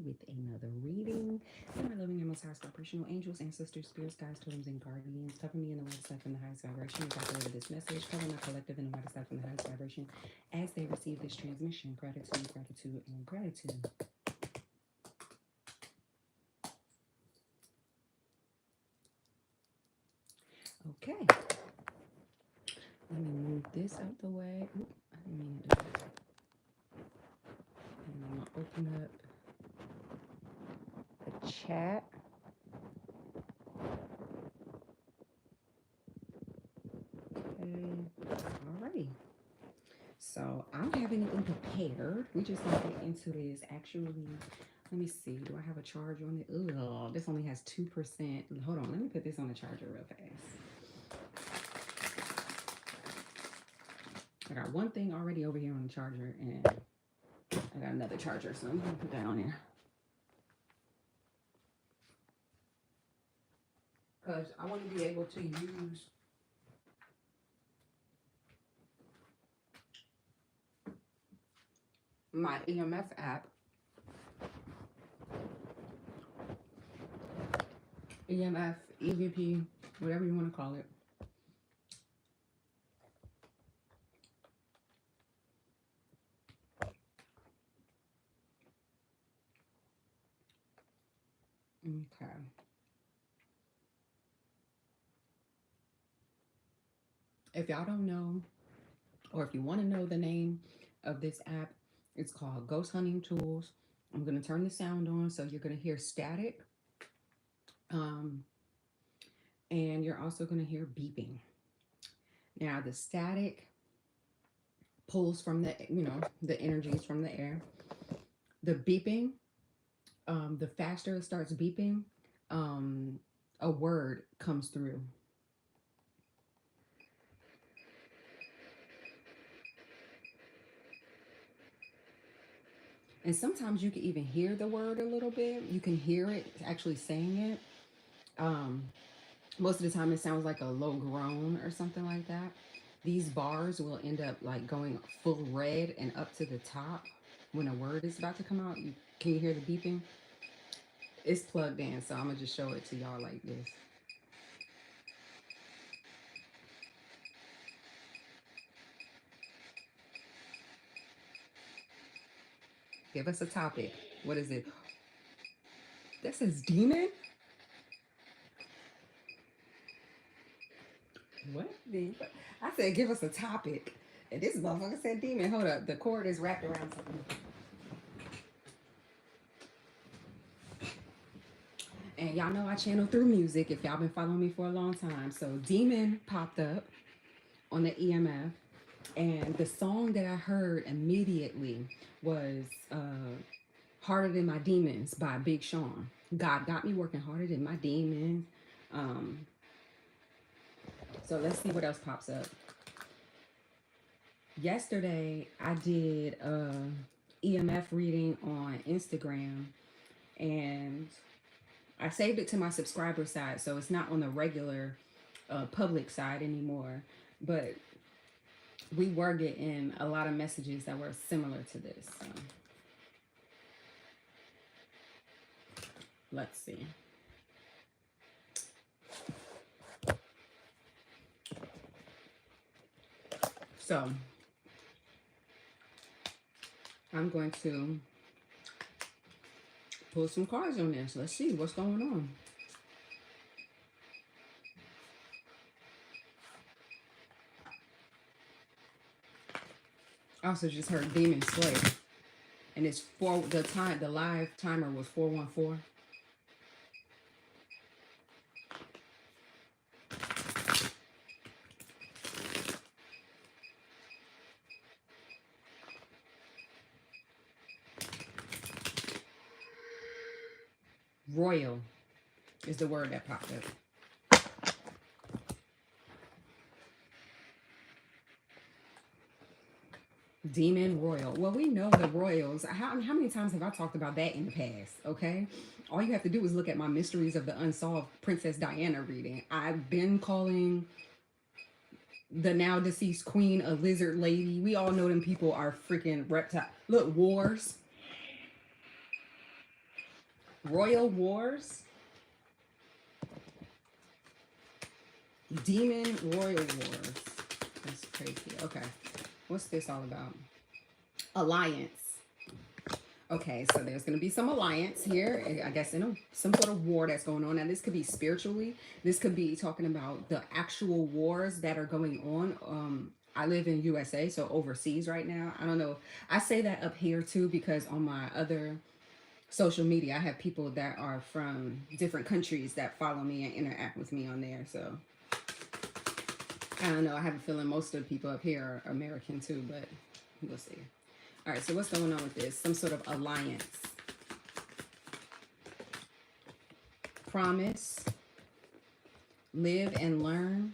with another reading. And my loving and most highest vibrational angels, ancestors, spirits, guides, totems, and guardians. Cover me in the lightest light from the highest vibration. As I deliver this message, cover my collective in the lightest light from the highest vibration as they receive this transmission. Gratitude, gratitude, and gratitude. Okay. Let me move this out the way. Oop, I didn't mean to do that. And I'm going to open up the chat. Okay. Alrighty. So I don't have anything prepared. We just gonna get into this. Actually, let me see. Do I have a charger on it? Ugh, this only has 2%. Hold on, let me put this on the charger real fast. I got one thing already over here on the charger, and I got another charger, so I'm gonna put that on there. Because I want to be able to use my EMF app, EMF, EVP, whatever you want to call it. Okay. If y'all don't know, or if you want to know the name of this app, it's called Ghost Hunting Tools. I'm going to turn the sound on, so you're going to hear static. And you're also going to hear beeping. Now, the static pulls from the, the energies from the air. The beeping, the faster it starts beeping, a word comes through. And sometimes you can even hear the word a little bit. You can hear it actually saying it. Most of the time it sounds like a low groan or something like that. These bars will end up like going full red and up to the top when a word is about to come out. Can you hear the beeping? It's plugged in, so I'm going to just show it to y'all like this. Give us a topic. What is it? That says demon? What? I said give us a topic. And this motherfucker said demon. Hold up. The cord is wrapped around something. And y'all know I channel through music if y'all been following me for a long time. So demon popped up on the EMF. And the song that I heard immediately was Harder Than My Demons by Big Sean. God got me working harder than my demons. So let's see what else pops up. Yesterday, I did a EMF reading on Instagram, and I saved it to my subscriber side, so it's not on the regular public side anymore. But we were getting a lot of messages that were similar to this. So. Let's see. So I'm going to pull some cards on this. Let's see what's going on. I also just heard Demon Slave. And it's the live timer was 414. Royal is the word that popped up. Demon Royal. Well, we know the Royals. How many times have I talked about that in the past? Okay. All you have to do is look at my Mysteries of the Unsolved Princess Diana reading. I've been calling the now deceased queen a lizard lady. We all know them people are freaking reptile. Look, wars. Royal Wars, Demon Royal Wars. That's crazy. Okay. What's this all about? Alliance. Okay, so there's going to be some alliance here, I guess, in some sort of war that's going on. Now, this could be spiritually. This could be talking about the actual wars that are going on. I live in USA, so overseas right now. I don't know. I say that up here too because on my other social media, I have people that are from different countries that follow me and interact with me on there. So I don't know. I have a feeling most of the people up here are American too, but we'll see. All right, so what's going on with this? Some sort of alliance. Promise. Live and learn.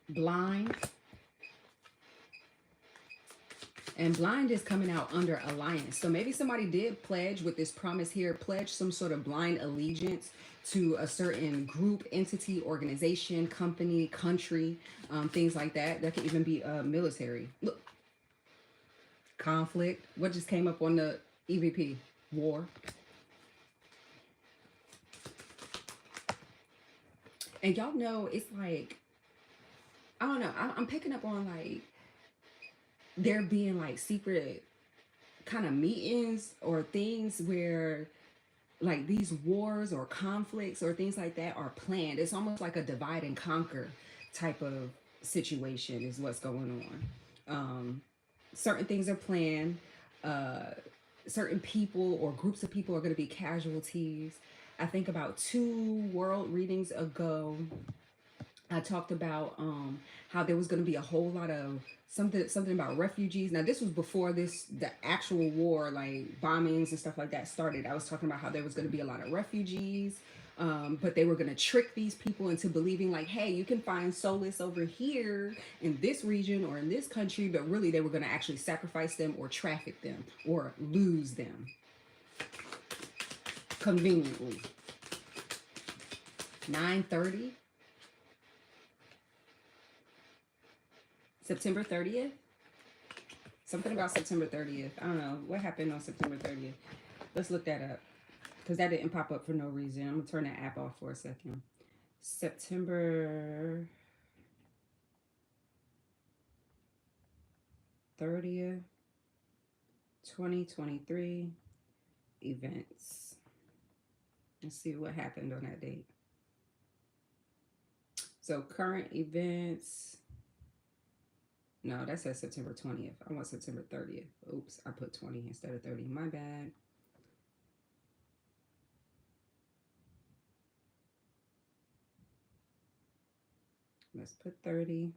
Blind. And blind is coming out under alliance. So maybe somebody did pledge with this promise here, pledge some sort of blind allegiance to a certain group, entity, organization, company, country, things like that. That could even be military. Look, conflict. What just came up on the EVP? War. And y'all know it's like, I don't know. I'm picking up on like there being like secret kind of meetings or things where like these wars or conflicts or things like that are planned. It's almost like a divide and conquer type of situation is what's going on. Certain things are planned. Uh, Certain people or groups of people are going to be casualties. I think about 2 world readings ago, I talked about how there was going to be a whole lot of something about refugees. Now this was before the actual war, like bombings and stuff like that started. I was talking about how there was going to be a lot of refugees, but they were going to trick these people into believing like, hey, you can find solace over here in this region or in this country, but really they were going to actually sacrifice them or traffic them or lose them conveniently. 9:30. September 30th? Something about September 30th. I don't know. What happened on September 30th? Let's look that up. Because that didn't pop up for no reason. I'm going to turn that app off for a second. September 30th, 2023. Events. Let's see what happened on that date. So current events. No, that says September 20th. I want September 30th. Oops, I put 20 instead of 30. My bad. Let's put 30.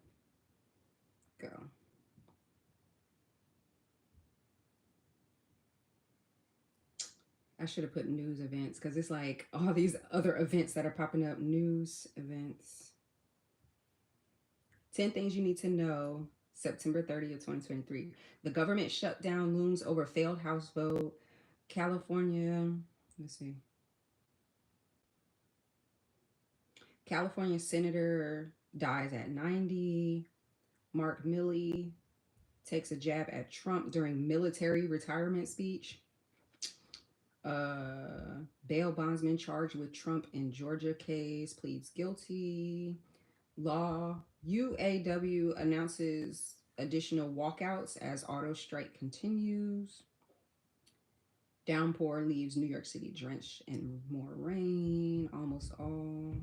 Go. I should have put news events because it's like all these other events that are popping up. News events. 10 things you need to know. September 30th, 2023. The government shutdown looms over failed House vote. California, let's see. California senator dies at 90. Mark Milley takes a jab at Trump during military retirement speech. Bail bondsman charged with Trump in Georgia case pleads guilty. Law. UAW announces additional walkouts as auto strike continues. Downpour leaves New York City drenched in more rain. Almost all.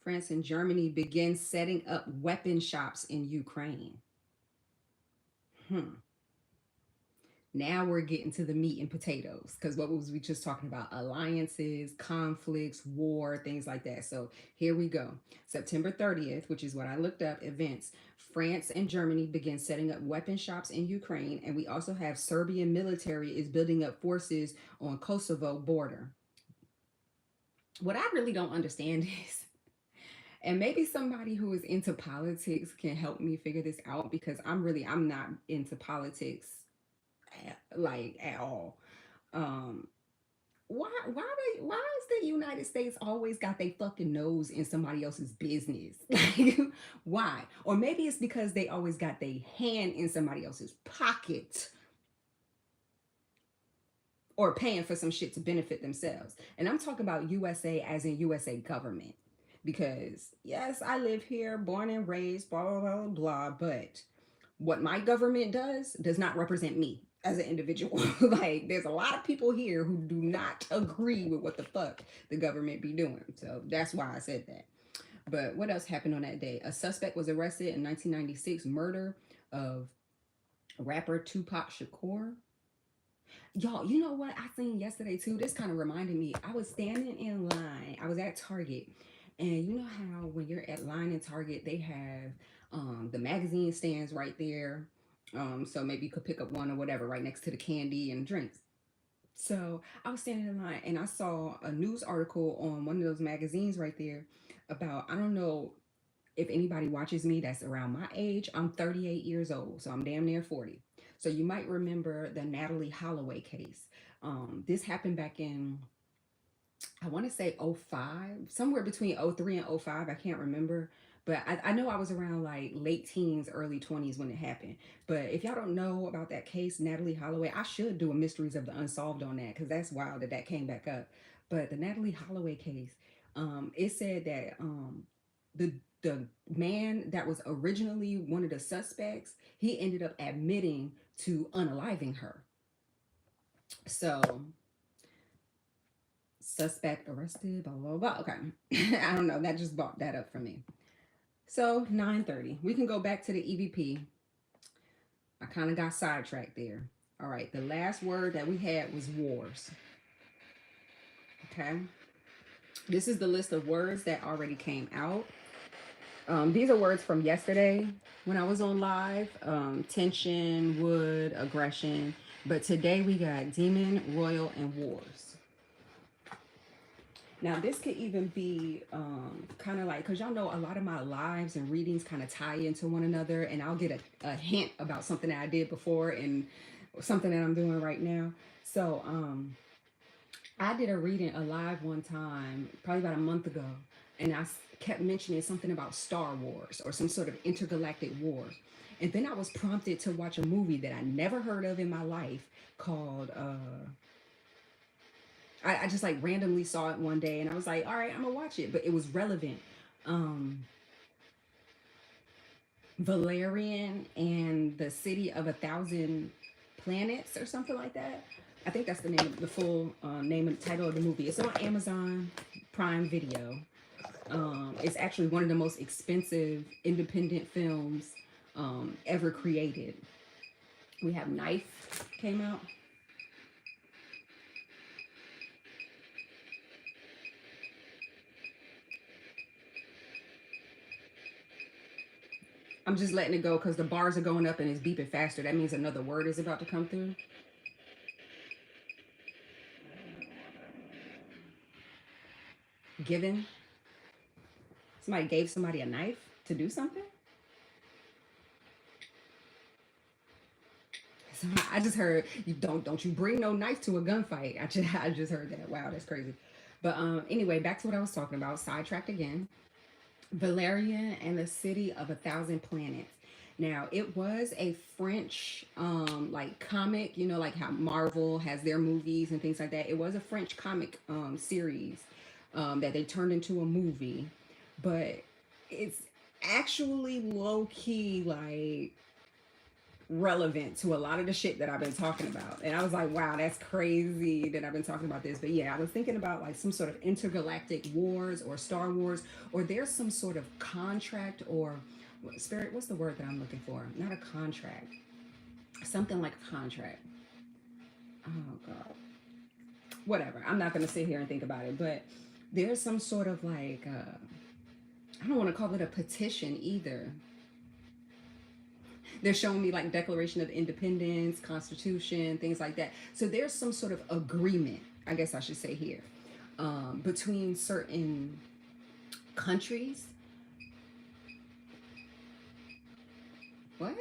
France and Germany begin setting up weapon shops in Ukraine. Now we're getting to the meat and potatoes because what was we just talking about? Alliances, conflicts, war, things like that. So here we go. September 30th, which is what I looked up, events. France and Germany begin setting up weapon shops in Ukraine. And we also have Serbian military is building up forces on Kosovo border. What I really don't understand is, and maybe somebody who is into politics can help me figure this out because I'm not into politics like at all. Um, why is the United States always got their fucking nose in somebody else's business? Like, why? Or maybe it's because they always got their hand in somebody else's pocket, or paying for some shit to benefit themselves. And I'm talking about USA as in USA government. Because yes, I live here, born and raised, blah blah blah blah, but what my government does not represent me as an individual. Like, there's a lot of people here who do not agree with what the fuck the government be doing. So that's why I said that. But what else happened on that day? A suspect was arrested in 1996 murder of rapper Tupac Shakur. Y'all, you know what I seen yesterday too? This kind of reminded me. I was standing in line. I was at Target. And you know how when you're at line in Target, they have the magazine stands right there. So maybe you could pick up one or whatever right next to the candy and drinks. So I was standing in line and I saw a news article on one of those magazines right there about, I don't know if anybody watches me that's around my age. I'm 38 years old, so I'm damn near 40. So you might remember the Natalie Holloway case. This happened back in, I want to say, '05, somewhere between '03 and '05. I can't remember. But I know I was around like late teens, early 20s when it happened. But if y'all don't know about that case, Natalie Holloway, I should do a Mysteries of the Unsolved on that because that's wild that that came back up. But the Natalie Holloway case, it said that the the man that was originally one of the suspects, he ended up admitting to unaliving her. So suspect arrested, blah blah blah. Okay, I don't know. That just brought that up for me. So 9:30. We can go back to the EVP. I kind of got sidetracked there. All right. The last word that we had was wars. Okay. This is the list of words that already came out. These are words from yesterday when I was on live. Tension, wood, aggression. But today we got demon, royal, and wars. Now, this could even be kind of like, because y'all know a lot of my lives and readings kind of tie into one another, and I'll get a hint about something that I did before and something that I'm doing right now. So, I did a reading, a live one time, probably about a month ago, and kept mentioning something about Star Wars or some sort of intergalactic wars. And then I was prompted to watch a movie that I never heard of in my life called I just like randomly saw it one day and I was like, all right, I'm gonna watch it. But it was relevant. Um, Valerian and the City of a Thousand Planets or something like that. I think that's the name, the full name and title of the movie. It's on Amazon Prime Video. It's actually one of the most expensive independent films ever created. We have Knife came out. I'm just letting it go because the bars are going up and it's beeping faster. That means another word is about to come through. Given. Somebody gave somebody a knife to do something. So I just heard you don't you bring no knife to a gunfight. I just heard that. Wow, that's crazy. But anyway, back to what I was talking about. Sidetracked again. Valerian and the City of a Thousand Planets. Now, it was a French like comic, you know, like how Marvel has their movies and things like that. It was a French comic series that they turned into a movie, but it's actually low key like relevant to a lot of the shit that I've been talking about. And I was like, wow, that's crazy that I've been talking about this. But yeah, I was thinking about like some sort of intergalactic wars or Star Wars, or there's some sort of contract or spirit. What's the word that I'm looking for? Not a contract, something like a contract. Oh, God. Whatever. I'm not going to sit here and think about it. But there's some sort of like, I don't want to call it a petition either. They're showing me like Declaration of Independence, Constitution, things like that. So there's some sort of agreement, I guess I should say here, between certain countries. What?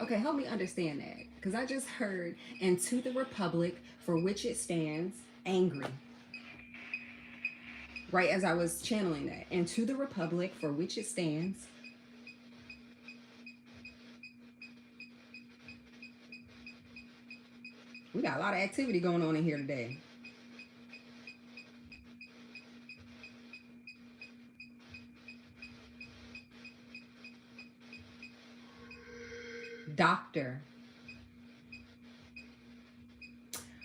Okay, help me understand that. Because I just heard, and to the republic for which it stands, angry. Right as I was channeling that. And to the republic for which it stands. We got a lot of activity going on in here today. Doctor.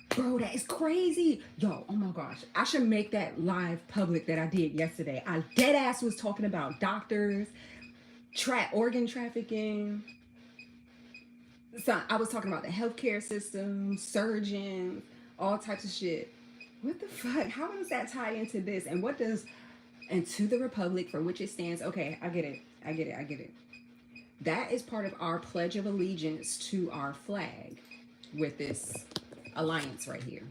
Bro, that is crazy. Yo, oh my gosh. I should make that live public that I did yesterday. I dead ass was talking about doctors, organ trafficking. So I was talking about the healthcare system, surgeons, all types of shit. What the fuck? How does that tie into this? And what does, and to the republic for which it stands? Okay, I get it. I get it. I get it. That is part of our pledge of allegiance to our flag with this alliance right here.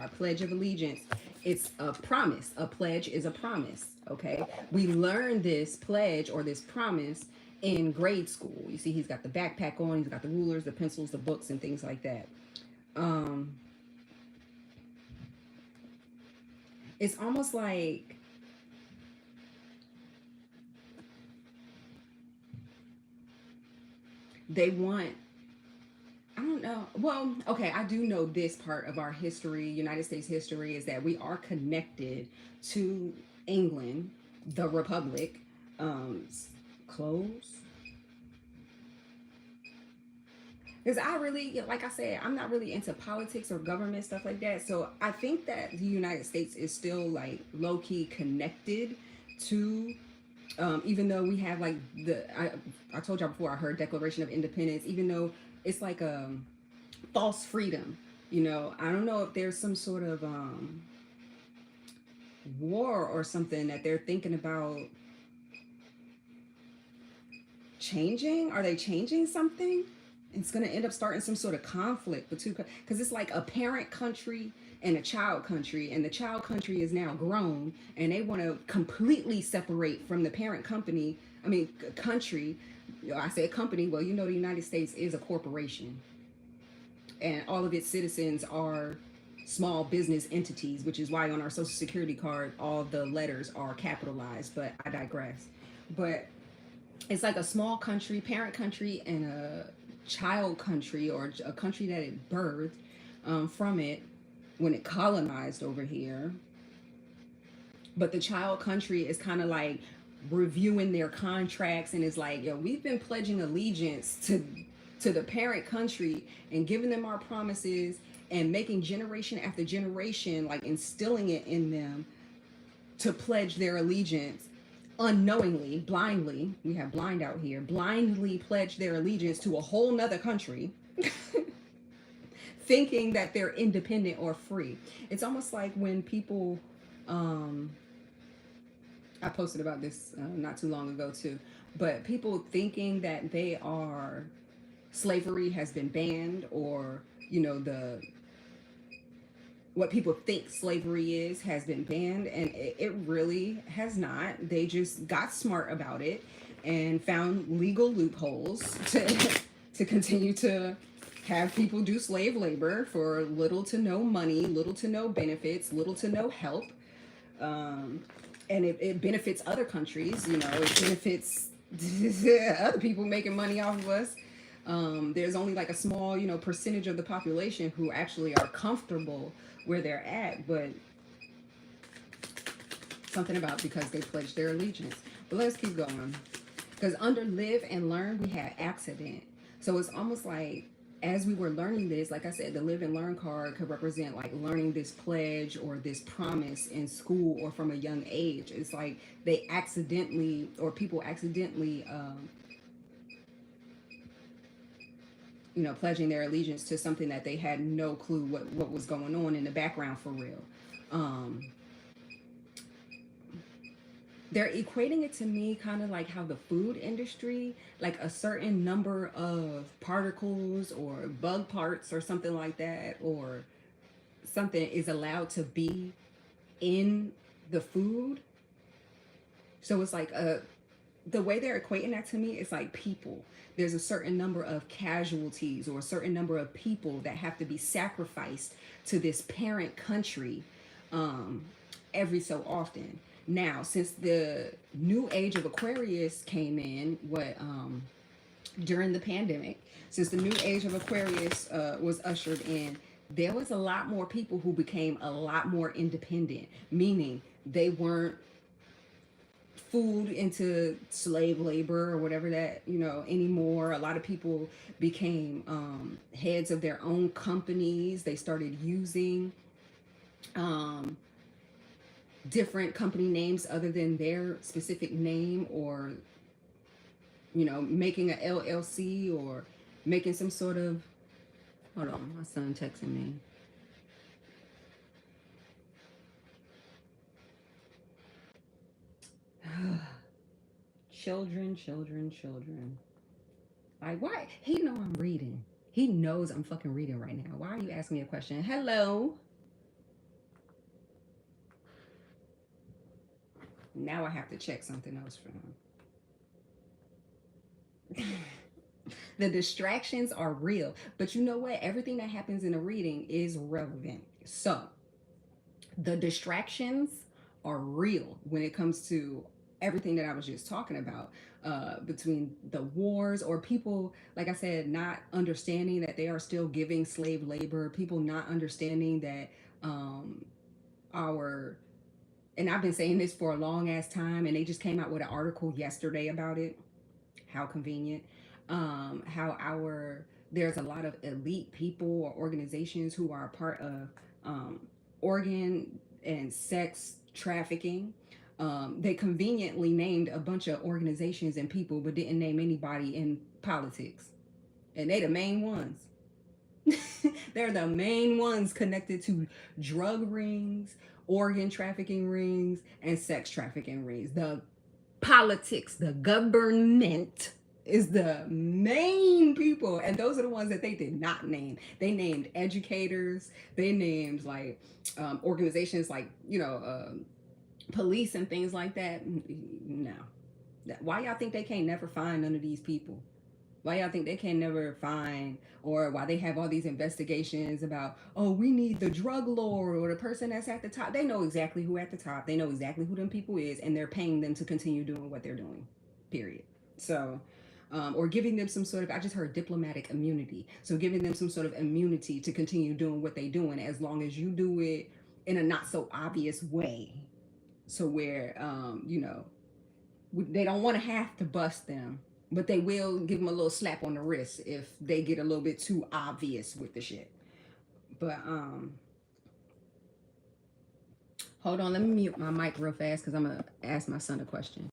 Our pledge of allegiance. It's a promise. A pledge is a promise. Okay. We learned this pledge or this promise in grade school. You see, he's got the backpack on, he's got the rulers, the pencils, the books, and things like that. It's almost like they want, I don't know. Well, okay, I do know this part of our history, United States history, is that we are connected to England, the Republic. Close. Because I really, like I said, I'm not really into politics or government stuff like that. So I think that the United States is still like low key connected to, even though we have like I told y'all before, I heard Declaration of Independence, even though it's like a false freedom. You know, I don't know if there's some sort of war or something that they're thinking about changing. Are they changing something? It's going to end up starting some sort of conflict between, because it's like a parent country and a child country, and the child country is now grown and they want to completely separate from the parent country. I said company, well, you know, the United States is a corporation and all of its citizens are small business entities, which is why on our social security card all the letters are capitalized, but I digress. But it's like a small country, parent country, and a child country, or a country that it birthed from it when it colonized over here. But the child country is kind of like reviewing their contracts and is like, yo, we've been pledging allegiance to the parent country and giving them our promises and making generation after generation, like instilling it in them to pledge their allegiance unknowingly, blindly. We have blind out here, blindly pledge their allegiance to a whole nother country. Thinking that they're independent or free. It's almost like when people, I posted about this not too long ago too, but people thinking that they are, slavery has been banned, or, you know, what people think slavery is has been banned, and it really has not. They just got smart about it and found legal loopholes to continue to have people do slave labor for little to no money, little to no benefits, little to no help. And it benefits other countries, you know, it benefits other people making money off of us. There's only like a small, you know, percentage of the population who actually are comfortable where they're at, but something about because they pledged their allegiance. But let's keep going. Because under live and learn, we had accident. So it's almost like as we were learning this, like I said, the live and learn card could represent like learning this pledge or this promise in school or from a young age. It's like they accidentally, or people accidentally, you know, pledging their allegiance to something that they had no clue what was going on in the background for real. They're equating it to me kind of like how the food industry, like a certain number of particles or bug parts or something like that, or something is allowed to be in the food. So it's like the way they're equating that to me is like people. There's a certain number of casualties or a certain number of people that have to be sacrificed to this parent country um, every so often. Now, since the new age of Aquarius came in, during the pandemic, since the new age of Aquarius was ushered in, there was a lot more people who became a lot more independent, meaning they weren't fooled into slave labor or whatever that, anymore. A lot of people became heads of their own companies. They started using um, different company names other than their specific name, or making a LLC, or making some sort of, hold on, my son texting me. Children. Like, why? He know I'm reading. He knows I'm fucking reading right now. Why are you asking me a question? Hello. Now I have to check something else for him. The distractions are real. But you know what? Everything that happens in a reading is relevant. So the distractions are real when it comes to everything that I was just talking about, between the wars, or people, like I said, not understanding that they are still giving slave labor, people not understanding that our, and I've been saying this for a long ass time, and they just came out with an article yesterday about it. How convenient. How there's a lot of elite people or organizations who are a part of organ and sex trafficking. They conveniently named a bunch of organizations and people, but didn't name anybody in politics. And they the main ones. They're the main ones connected to drug rings, organ trafficking rings, and sex trafficking rings. The politics, the government is the main people, and those are the ones that they did not name. They named educators, they named like organizations like police and things like that. No. Why y'all think they can't never find none of these people? Why y'all think they can never find, or why they have all these investigations about, oh, we need the drug lord or the person that's at the top? They know exactly who at the top. They know exactly who them people is, and they're paying them to continue doing what they're doing. Period. So, or giving them some sort of, I just heard diplomatic immunity. So giving them some sort of immunity to continue doing what they're doing, as long as you do it in a not so obvious way. So where, they don't want to have to bust them, but they will give them a little slap on the wrist if they get a little bit too obvious with the shit. But hold on, let me mute my mic real fast because I'm gonna ask my son a question.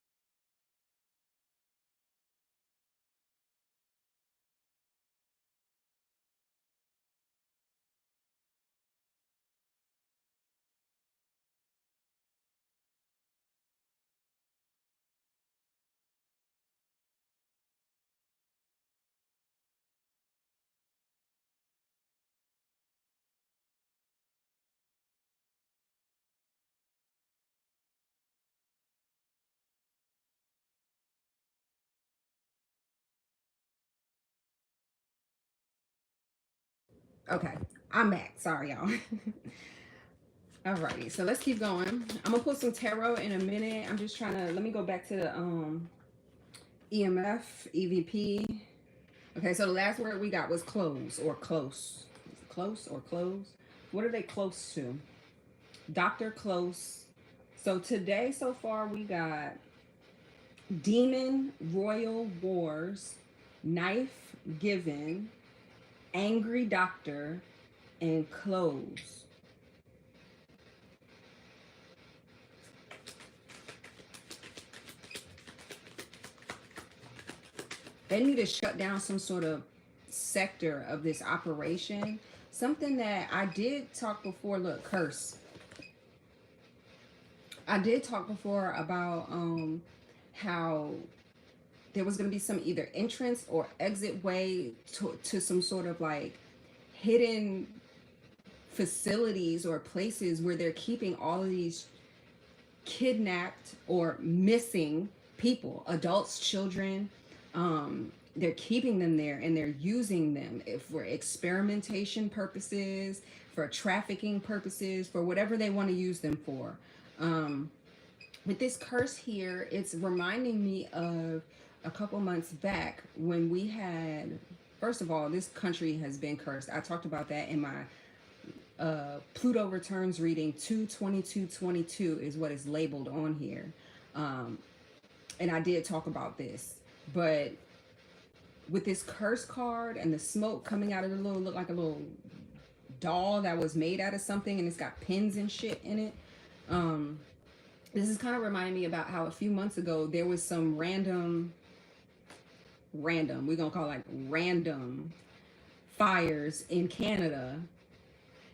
Okay, I'm back. Sorry, y'all. Alrighty, so let's keep going. I'm gonna put some tarot in a minute. I'm just trying to, let me go back to the EMF, EVP. Okay, so the last word we got was close or close. Close or close? What are they close to? Dr. Close. So today, so far, we got Demon, Royal Wars, Knife Given, Angry Doctor, and Close. They need to shut down some sort of sector of this operation. Something that I did talk before, look, curse. I did talk before about how there was going to be some either entrance or exit way to some sort of like hidden facilities or places where they're keeping all of these kidnapped or missing people, adults, children. They're keeping them there and they're using them for experimentation purposes, for trafficking purposes, for whatever they want to use them for. Um, with this curse here, it's reminding me of a couple months back when we had, first of all, this country has been cursed. I talked about that in my Pluto returns reading. 22222 is what is labeled on here. Um, and I did talk about this, but with this curse card and the smoke coming out of the little, look like a little doll that was made out of something, and it's got pins and shit in it. This is kind of reminding me about how a few months ago there was some random, we're gonna call it like random fires in Canada,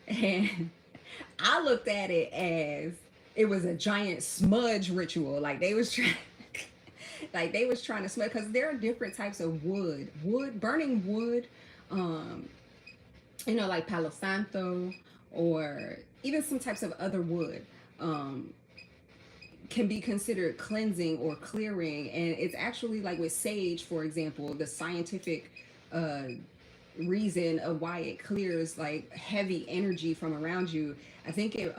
and I looked at it as it was a giant smudge ritual. Like they was trying, like they was trying to smudge, because there are different types of burning wood, you know, like Palo Santo, or even some types of other wood. Can be considered cleansing or clearing, and it's actually like with sage, for example, the scientific reason of why it clears like heavy energy from around you. I think it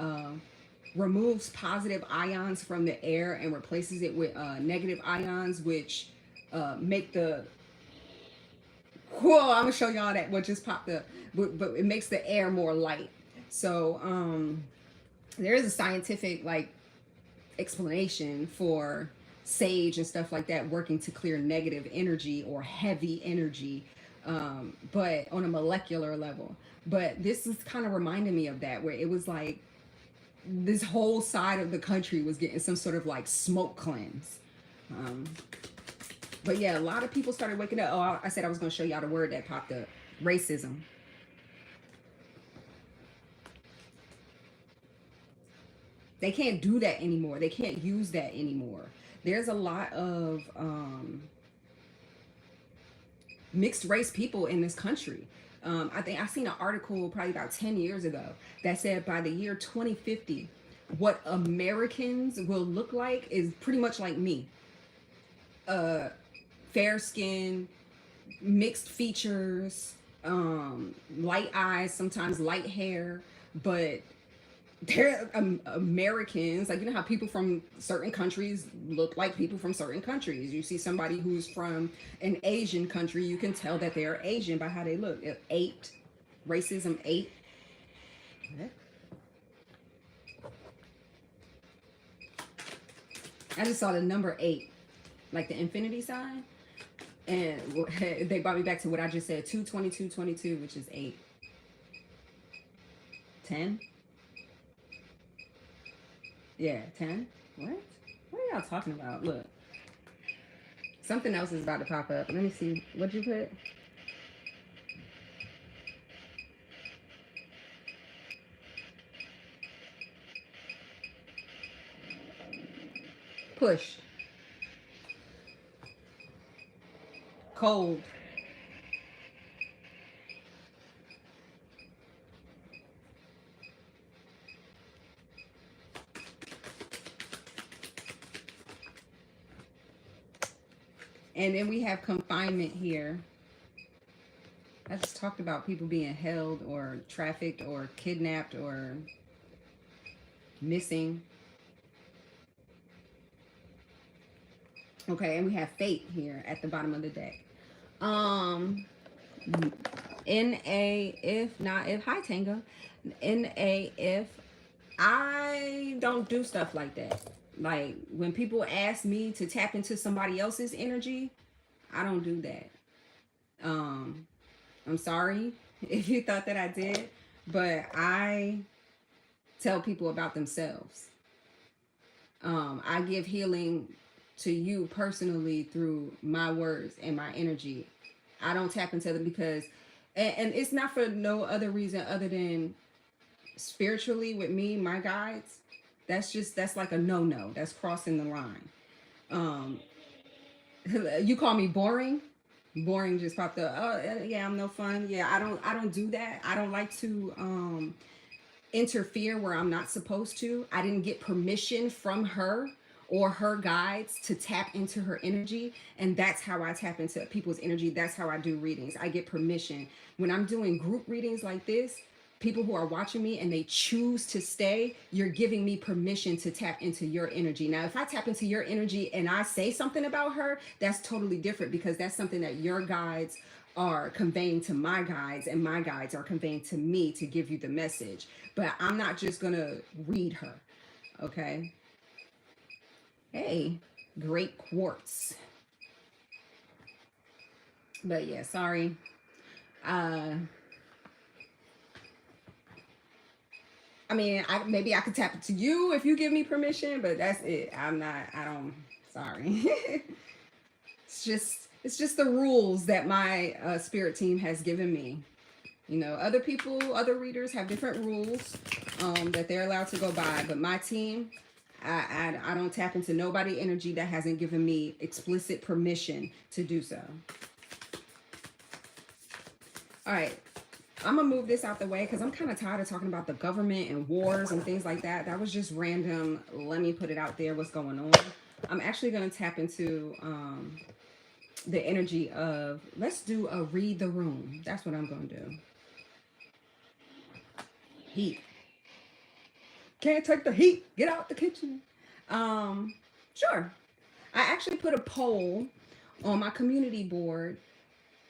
removes positive ions from the air and replaces it with negative ions, which make the, whoa, I'm gonna show y'all that what just popped up, but it makes the air more light. So there is a scientific like explanation for sage and stuff like that working to clear negative energy or heavy energy, but on a molecular level. But this is kind of reminding me of that, where it was like this whole side of the country was getting some sort of like smoke cleanse. But yeah, a lot of people started waking up. Oh, I said I was going to show y'all the word that popped up: racism. They can't do that anymore. They can't use that anymore. There's a lot of mixed race people in this country. I think I seen an article probably about 10 years ago that said by the year 2050, what Americans will look like is pretty much like me. Fair skin, mixed features, light eyes, sometimes light hair, but they're Americans. Like, you know how people from certain countries look like people from certain countries. You see somebody who's from an Asian country, you can tell that they're Asian by how they look. 8, racism 8. Okay. I just saw the number 8, like the infinity sign, and they brought me back to what I just said: 22222, which is 8. 10. Yeah, 10. What are y'all talking about? Look, something else is about to pop up. Let me see. What'd you put? Push. Cold. And then we have confinement here. I just talked about people being held or trafficked or kidnapped or missing. Okay, and we have fate here at the bottom of the deck. If not if, hi Tango. If I don't do stuff like that. Like when people ask me to tap into somebody else's energy, I don't do that. I'm sorry if you thought that I did, but I tell people about themselves. I give healing to you personally through my words and my energy. I don't tap into them because, and it's not for no other reason other than spiritually with me, my guides, that's like a no. That's crossing the line. You call me boring. Boring just popped up. Oh yeah, I'm no fun. Yeah, I don't do that. I don't like to interfere where I'm not supposed to. I didn't get permission from her or her guides to tap into her energy. And that's how I tap into people's energy. That's how I do readings. I get permission. When I'm doing group readings like this, people who are watching me and they choose to stay, you're giving me permission to tap into your energy. Now, if I tap into your energy and I say something about her, that's totally different, because that's something that your guides are conveying to my guides, and my guides are conveying to me to give you the message. But I'm not just gonna read her. Okay. Hey, great quartz. But yeah, sorry. uh I mean, maybe I could tap it to you if you give me permission, but that's it. I'm not. I don't. Sorry. It's just the rules that my spirit team has given me. You know, other people, other readers have different rules that they're allowed to go by, but my team, I don't tap into nobody energy that hasn't given me explicit permission to do so. All right. I'm gonna move this out the way because I'm kind of tired of talking about the government and wars and things like that. That was just random. Let me put it out there, what's going on. I'm actually gonna tap into the energy of, let's do a read the room. That's what I'm gonna do. Heat. Can't take the heat. Get out the kitchen. Sure. I actually put a poll on my community board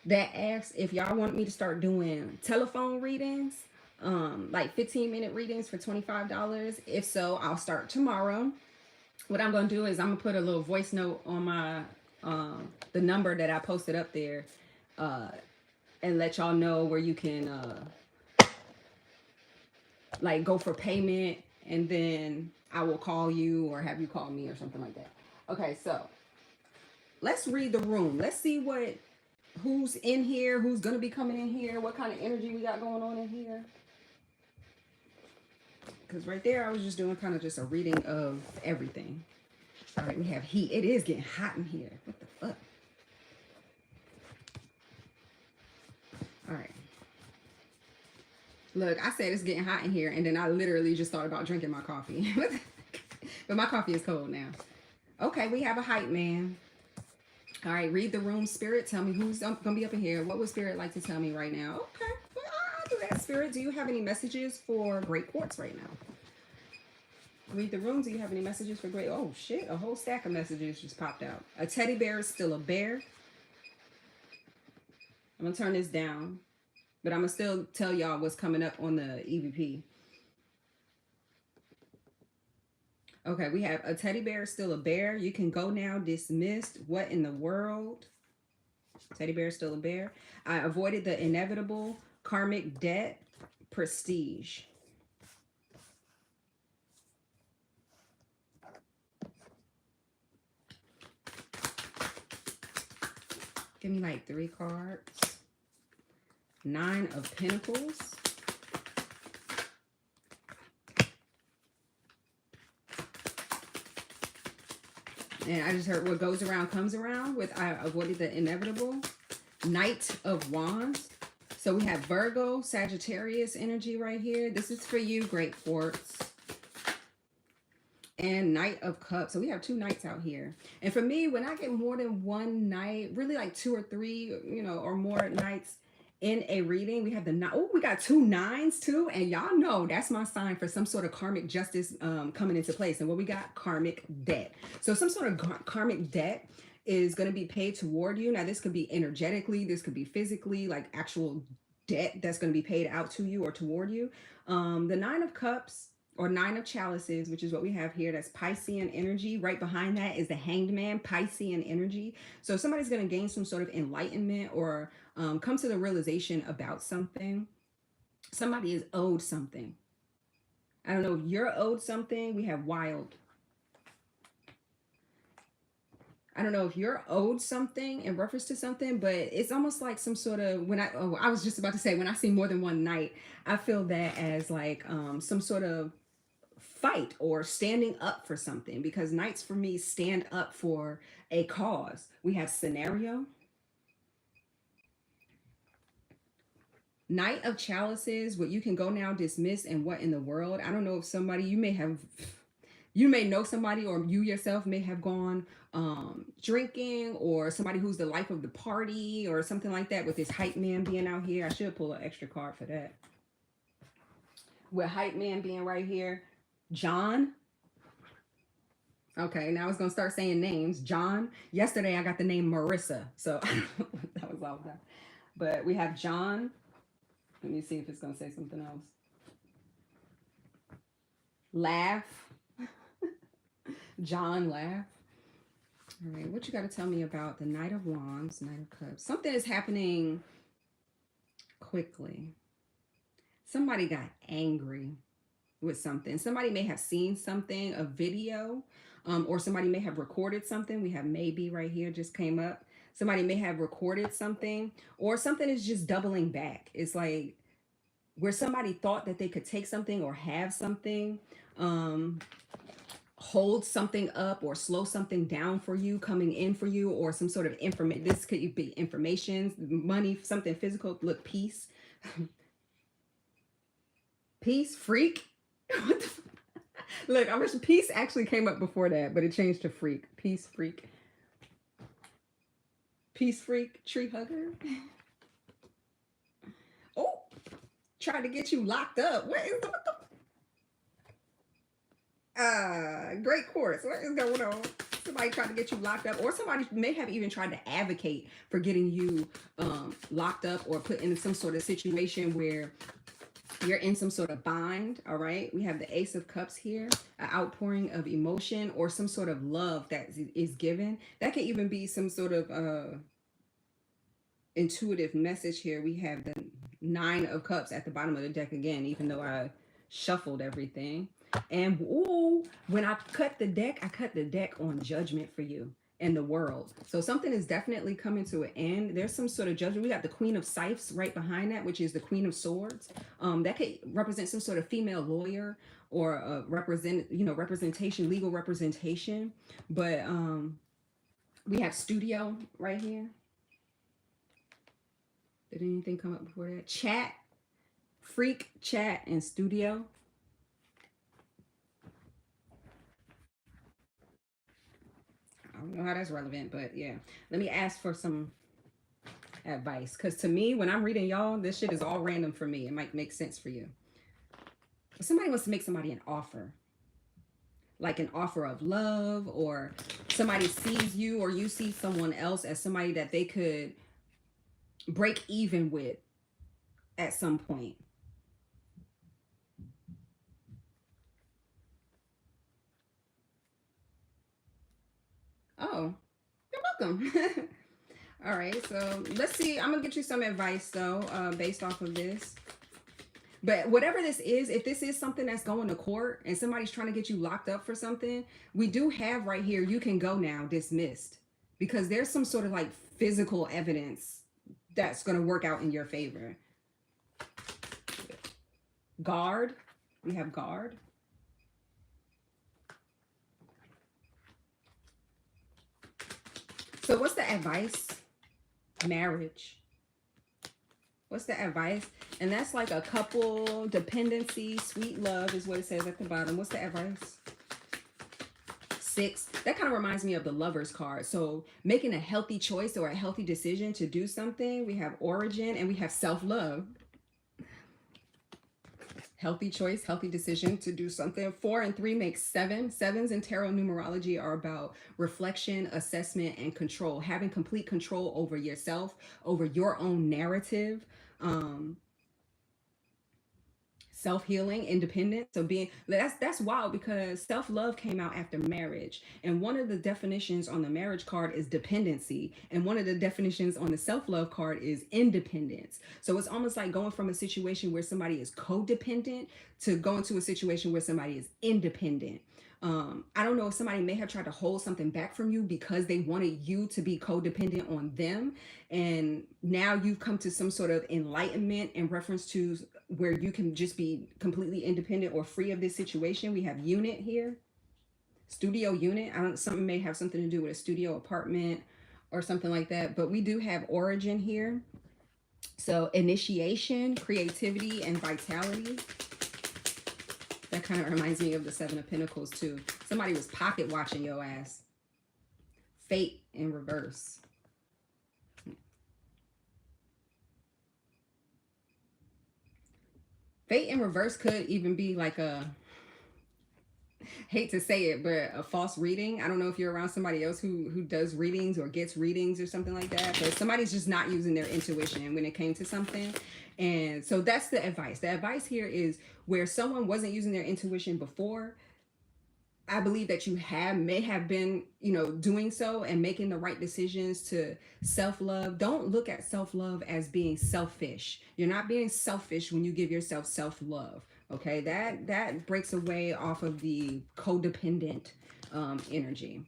that asks if y'all want me to start doing telephone readings, like 15-minute readings for $25. If so, I'll start tomorrow. What I'm going to do is I'm going to put a little voice note on my the number that I posted up there, and let y'all know where you can like go for payment, and then I will call you or have you call me or something like that. Okay, so let's read the room. Let's see who's in here, who's gonna be coming in here, what kind of energy we got going on in here. Because right there, I was just doing kind of just a reading of everything. All right, we have heat. It is getting hot in here. What the fuck? All right. Look, I said it's getting hot in here, and then I literally just thought about drinking my coffee. But my coffee is cold now. Okay, we have a hype man. All right, read the room, Spirit. Tell me who's going to be up in here. What would Spirit like to tell me right now? Okay, well, I'll do that. Spirit, do you have any messages for Great Quartz right now? Read the room. Do you have any messages for Great? Oh, shit. A whole stack of messages just popped out. A teddy bear is still a bear. I'm going to turn this down, but I'm going to still tell y'all what's coming up on the EVP. Okay, we have a teddy bear is still a bear. You can go now. Dismissed. What in the world? Teddy bear is still a bear. I avoided the inevitable. Karmic debt. Prestige. Give me like 3 cards. 9 of Pentacles. And I just heard what goes around comes around with I avoided the inevitable. Knight of Wands. So we have Virgo, Sagittarius energy right here. This is for you, Great Quartz. And Knight of Cups. So we have 2 knights out here. And for me, when I get more than 1 knight, really like 2 or 3, you know, or more knights in a reading, we have the oh, we got 2 9s too, and y'all know that's my sign for some sort of karmic justice coming into place. And what we got, karmic debt. So some sort of karmic debt is going to be paid toward you. Now this could be energetically, this could be physically, like actual debt that's going to be paid out to you or toward you. The 9 of Cups or 9 of Chalices, which is what we have here, that's Piscean energy. Right behind that is the Hanged Man, Piscean energy. So somebody's going to gain some sort of enlightenment or come to the realization about something. Somebody is owed something. I don't know if you're owed something. We have Wild. I don't know if you're owed something in reference to something, but it's almost like some sort of, I was just about to say, when I see more than 1 knight, I feel that as like some sort of fight or standing up for something, because knights for me stand up for a cause. We have Scenario. Knight of Chalices, what you can go now, dismiss, and what in the world? I don't know if somebody, you may have You may know somebody, or you yourself may have gone drinking, or somebody who's the life of the party or something like that, with this hype man being out here. I should pull an extra card for that. With hype man being right here. John. Okay, now I was gonna start saying names. John. Yesterday I got the name Marissa, so that was all that. But we have John. Let me see if it's gonna say something else. Laugh. John, laugh. All right, what you got to tell me about the Knight of Wands, Knight of Cups? Something is happening quickly. Somebody got angry with something. Somebody may have seen something, a video, or somebody may have recorded something. We have maybe right here, just came up. Somebody may have recorded something, or something is just doubling back. It's like where somebody thought that they could take something or have something, hold something up or slow something down for you, coming in for you, or some sort of information. This could be information, money, something physical. Look, peace. Peace, freak. What the Look, I wish peace actually came up before that, but it changed to freak. Peace, freak. Peace, freak, tree hugger. Oh, trying to get you locked up. What is what the great course? What is going on? Somebody tried to get you locked up, or somebody may have even tried to advocate for getting you locked up, or put in some sort of situation where you're in some sort of bind. All right, we have the Ace of Cups here, an outpouring of emotion or some sort of love that is given. That could even be some sort of intuitive message here. We have the Nine of Cups at the bottom of the deck again, even though I shuffled everything. And ooh, when I cut the deck, I cut the deck on judgment for you and the world. So something is definitely coming to an end. There's some sort of judgment. We got the Queen of Scythes right behind that, which is the Queen of Swords. That could represent some sort of female lawyer, or representation, legal representation. But we have studio right here. Did anything come up before that? Chat, freak, chat, and studio. I don't know how that's relevant, but yeah. Let me ask for some advice, because to me, when I'm reading y'all, this shit is all random for me. It might make sense for you. If somebody wants to make somebody an offer, like an offer of love, or somebody sees you or you see someone else as somebody that they could break even with at some point. Oh, you're welcome. All right, so let's see. I'm gonna get you some advice though, based off of this. But whatever this is, if this is something that's going to court and somebody's trying to get you locked up for something, we do have right here, you can go now, dismissed, because there's some sort of like physical evidence that's going to work out in your favor. Guard. We have guard. So what's the advice? Marriage. What's the advice? And that's like a couple, dependency, sweet love is what it says at the bottom. What's the advice? 6. That kind of reminds me of the Lover's card. So making a healthy choice or a healthy decision to do something. We have origin and we have self-love. Healthy choice, healthy decision to do something. 4 and 3 makes 7. 7s in tarot numerology are about reflection, assessment, and control. Having complete control over yourself, over your own narrative. Self-healing, independence. So that's wild, because self-love came out after marriage, and one of the definitions on the marriage card is dependency, and one of the definitions on the self-love card is independence. So it's almost like going from a situation where somebody is codependent to going to a situation where somebody is independent. I don't know if somebody may have tried to hold something back from you because they wanted you to be codependent on them. And now you've come to some sort of enlightenment in reference to where you can just be completely independent or free of this situation. We have unit here. Studio unit. Something may have something to do with a studio apartment or something like that. But we do have origin here. So initiation, creativity, and vitality. That kind of reminds me of the Seven of Pentacles too. Somebody was pocket watching your ass. Fate in reverse. Fate in reverse could even be like a, hate to say it, but a false reading. I don't know if you're around somebody else who does readings or gets readings or something like that, but somebody's just not using their intuition when it came to something. And so that's the advice. The advice here is where someone wasn't using their intuition before, I believe that you may have been, doing so and making the right decisions to self-love. Don't look at self-love as being selfish. You're not being selfish when you give yourself self-love. Okay, that breaks away off of the codependent energy.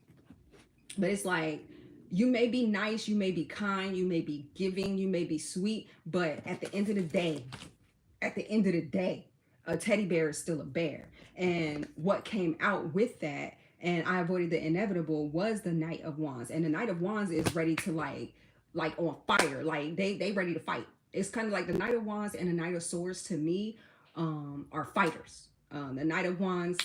But it's like, you may be nice, you may be kind, you may be giving, you may be sweet, but at the end of the day, a teddy bear is still a bear. And what came out with that, and I avoided the inevitable, was the Knight of Wands. And the Knight of Wands is ready to like on fire. Like they ready to fight. It's kind of like the Knight of Wands and the Knight of Swords to me are fighters. The Knight of Wands,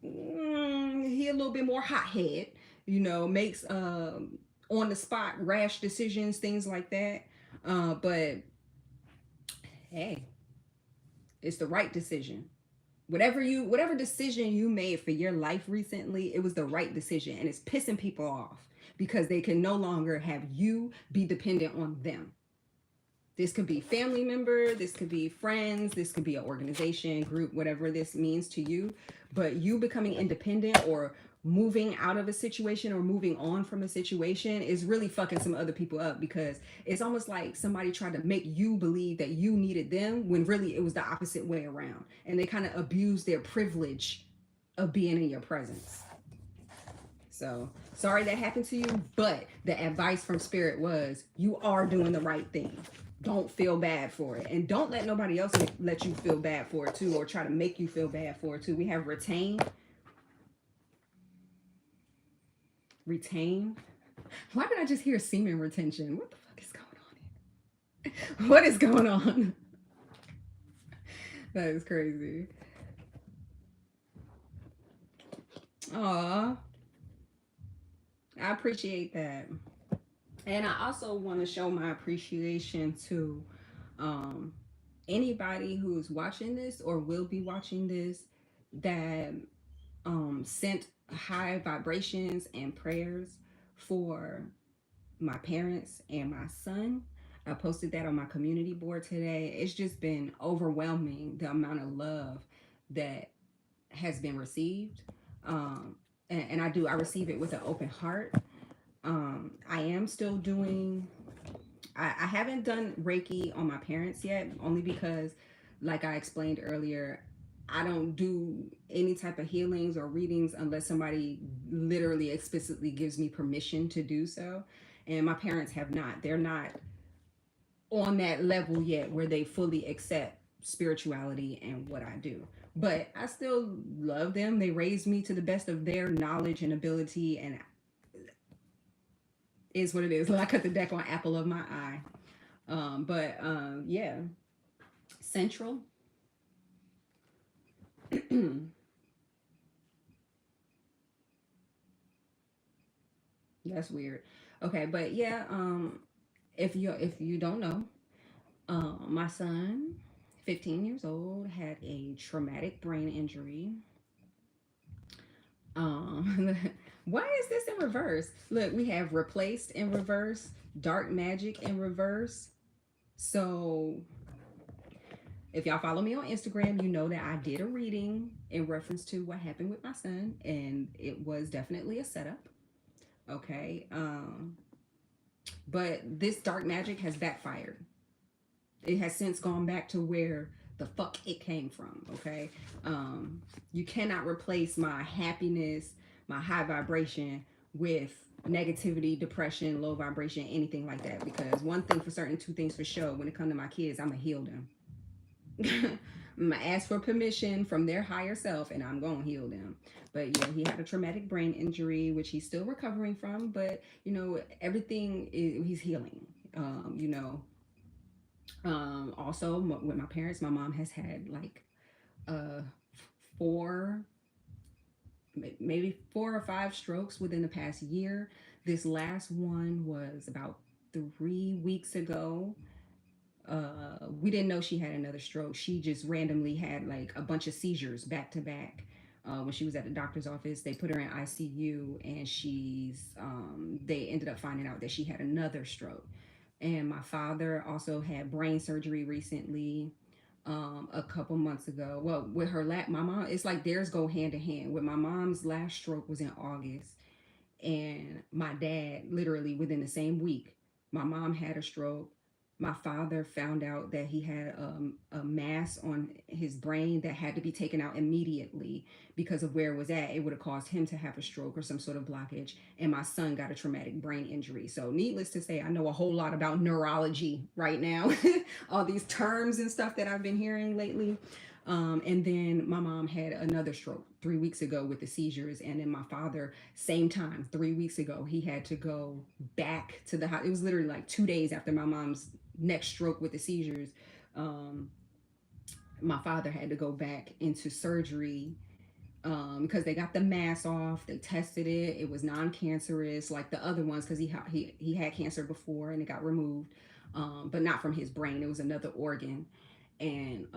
he a little bit more hothead, makes on the spot rash decisions, things like that. But hey, it's the right decision. Whatever decision you made for your life recently, it was the right decision, and it's pissing people off because they can no longer have you be dependent on them. This could be family member, this could be friends, this could be an organization, group, whatever this means to you. But you becoming independent or moving out of a situation or moving on from a situation is really fucking some other people up, because it's almost like somebody tried to make you believe that you needed them when really it was the opposite way around. And they kind of abused their privilege of being in your presence. So sorry that happened to you, but the advice from Spirit was, you are doing the right thing. Don't feel bad for it. And don't let nobody else let you feel bad for it too, or try to make you feel bad for it too. We have retain. Why did I just hear semen retention? What the fuck is going on here? What is going on? That is crazy. Aw, I appreciate that. And I also want to show my appreciation to anybody who's watching this or will be watching this that sent high vibrations and prayers for my parents and my son. I posted that on my community board today. It's just been overwhelming, the amount of love that has been received. And I receive it with an open heart. I am still doing, I haven't done Reiki on my parents yet, only because, like I explained earlier, I don't do any type of healings or readings unless somebody literally explicitly gives me permission to do so. And my parents have not. They're not on that level yet where they fully accept spirituality and what I do. But I still love them. They raised me to the best of their knowledge and ability, and is what it is. Well, I cut the deck on apple of my eye. Yeah. Central. That's weird. Okay, but yeah, if you don't know, my son, 15 years old, had a traumatic brain injury. Why is this in reverse? Look, we have replaced in reverse, dark magic in reverse. So if y'all follow me on Instagram, you know that I did a reading in reference to what happened with my son, and it was definitely a setup. Okay. But this dark magic has backfired. It has since gone back to where the fuck it came from. Okay. You cannot replace my happiness, my high vibration, with negativity, depression, low vibration, anything like that. Because one thing for certain, two things for sure, when it comes to my kids, I'm gonna heal them. I'm gonna ask for permission from their higher self, and I'm gonna heal them. But yeah, he had a traumatic brain injury, which he's still recovering from. But everything he's healing. Also with my parents, my mom has had like uh, four, maybe 4 or 5 strokes within the past year. This last one was about 3 weeks ago. We didn't know she had another stroke. She just randomly had like a bunch of seizures back to back. When she was at the doctor's office, they put her in ICU, and they ended up finding out that she had another stroke. And my father also had brain surgery recently, a couple months ago. Well, with my mom, it's like theirs go hand in hand. With my mom's last stroke was in August, and my dad, literally within the same week, my mom had a stroke. My father found out that he had a mass on his brain that had to be taken out immediately because of where it was at. It would have caused him to have a stroke or some sort of blockage. And my son got a traumatic brain injury. So, needless to say, I know a whole lot about neurology right now, all these terms and stuff that I've been hearing lately. And then my mom had another stroke 3 weeks ago with the seizures. And then my father, same time, 3 weeks ago, he had to go back to the house. It was literally like 2 days after my mom's next stroke with the seizures. Um, my father had to go back into surgery because they got the mass off. They tested it. It was non-cancerous like the other ones because he had cancer before and it got removed, but not from his brain. It was another organ. And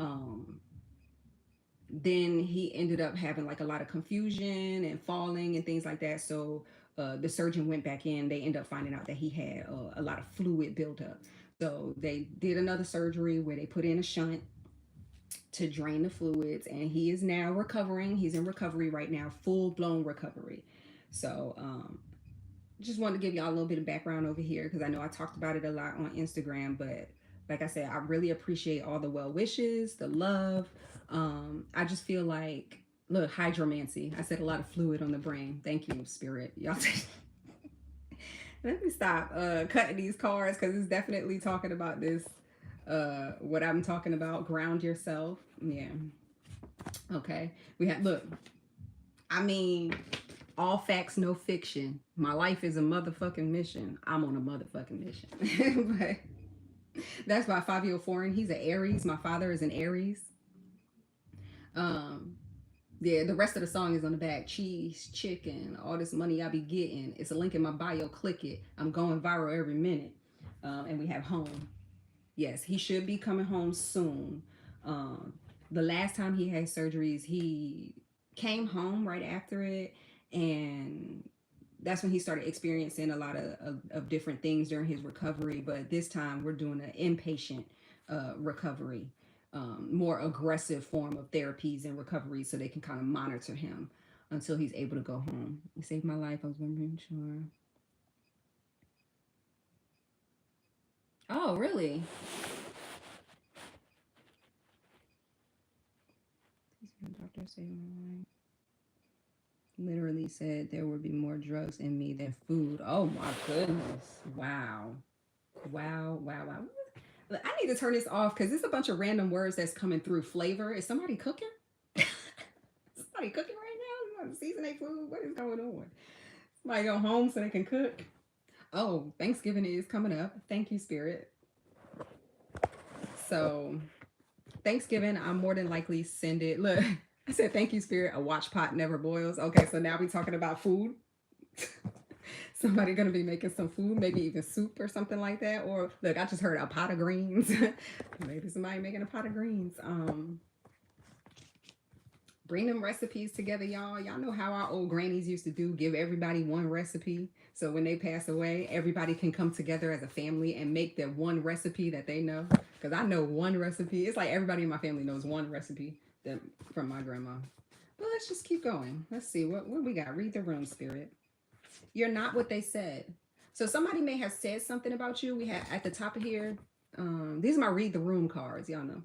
then he ended up having like a lot of confusion and falling and things like that. So the surgeon went back in. They ended up finding out that he had a lot of fluid buildup. So they did another surgery where they put in a shunt to drain the fluids, and he is now recovering. He's in recovery right now, full blown recovery. So just wanted to give y'all a little bit of background over here because I know I talked about it a lot on Instagram, but like I said, I really appreciate all the well wishes, the love. I just feel like, look, hydromancy. I said a lot of fluid on the brain. Thank you, Spirit. Y'all. Let me stop cutting these cards because it's definitely talking about this. What I'm talking about. Ground yourself. Yeah. Okay. We have look. I mean, all facts, no fiction. My life is a motherfucking mission. I'm on a motherfucking mission. But that's by Fabio Foreign. He's an Aries. My father is an Aries. Um, yeah, the rest of the song is on the back. Cheese, chicken, all this money I be getting. It's a link in my bio. Click it. I'm going viral every minute. And we have home. Yes, he should be coming home soon. Um, the last time he had surgeries, he came home right after it, and that's when he started experiencing a lot of different things during his recovery. But this time we're doing an inpatient recovery, more aggressive form of therapies and recovery so they can kind of monitor him until he's able to go home. He saved my life. I was wondering, sure. Oh, really? Doctor saved my life. Literally said there would be more drugs in me than food. Oh my goodness. Wow. Wow. Wow. Wow. Look, I need to turn this off because there's a bunch of random words that's coming through. Flavor. Is somebody cooking? Somebody cooking right now? You want to season their food? What is going on? Somebody go home so they can cook. Oh, Thanksgiving is coming up. Thank you, Spirit. So Thanksgiving, I'm more than likely send it. Look, I said thank you, Spirit. A watch pot never boils. Okay, so now we're talking about food. Somebody gonna be making some food, maybe even soup or something like that. Or look, I just heard a pot of greens. Maybe somebody making a pot of greens. Bring them recipes together, y'all. Y'all know how our old grannies used to do, give everybody one recipe. So when they pass away, everybody can come together as a family and make their one recipe that they know. Because I know one recipe. It's like everybody in my family knows one recipe that from my grandma. But let's just keep going. Let's see what we got. Read the room, Spirit. You're not what they said. So somebody may have said something about you. We have at the top of here. These are my read the room cards. Y'all know.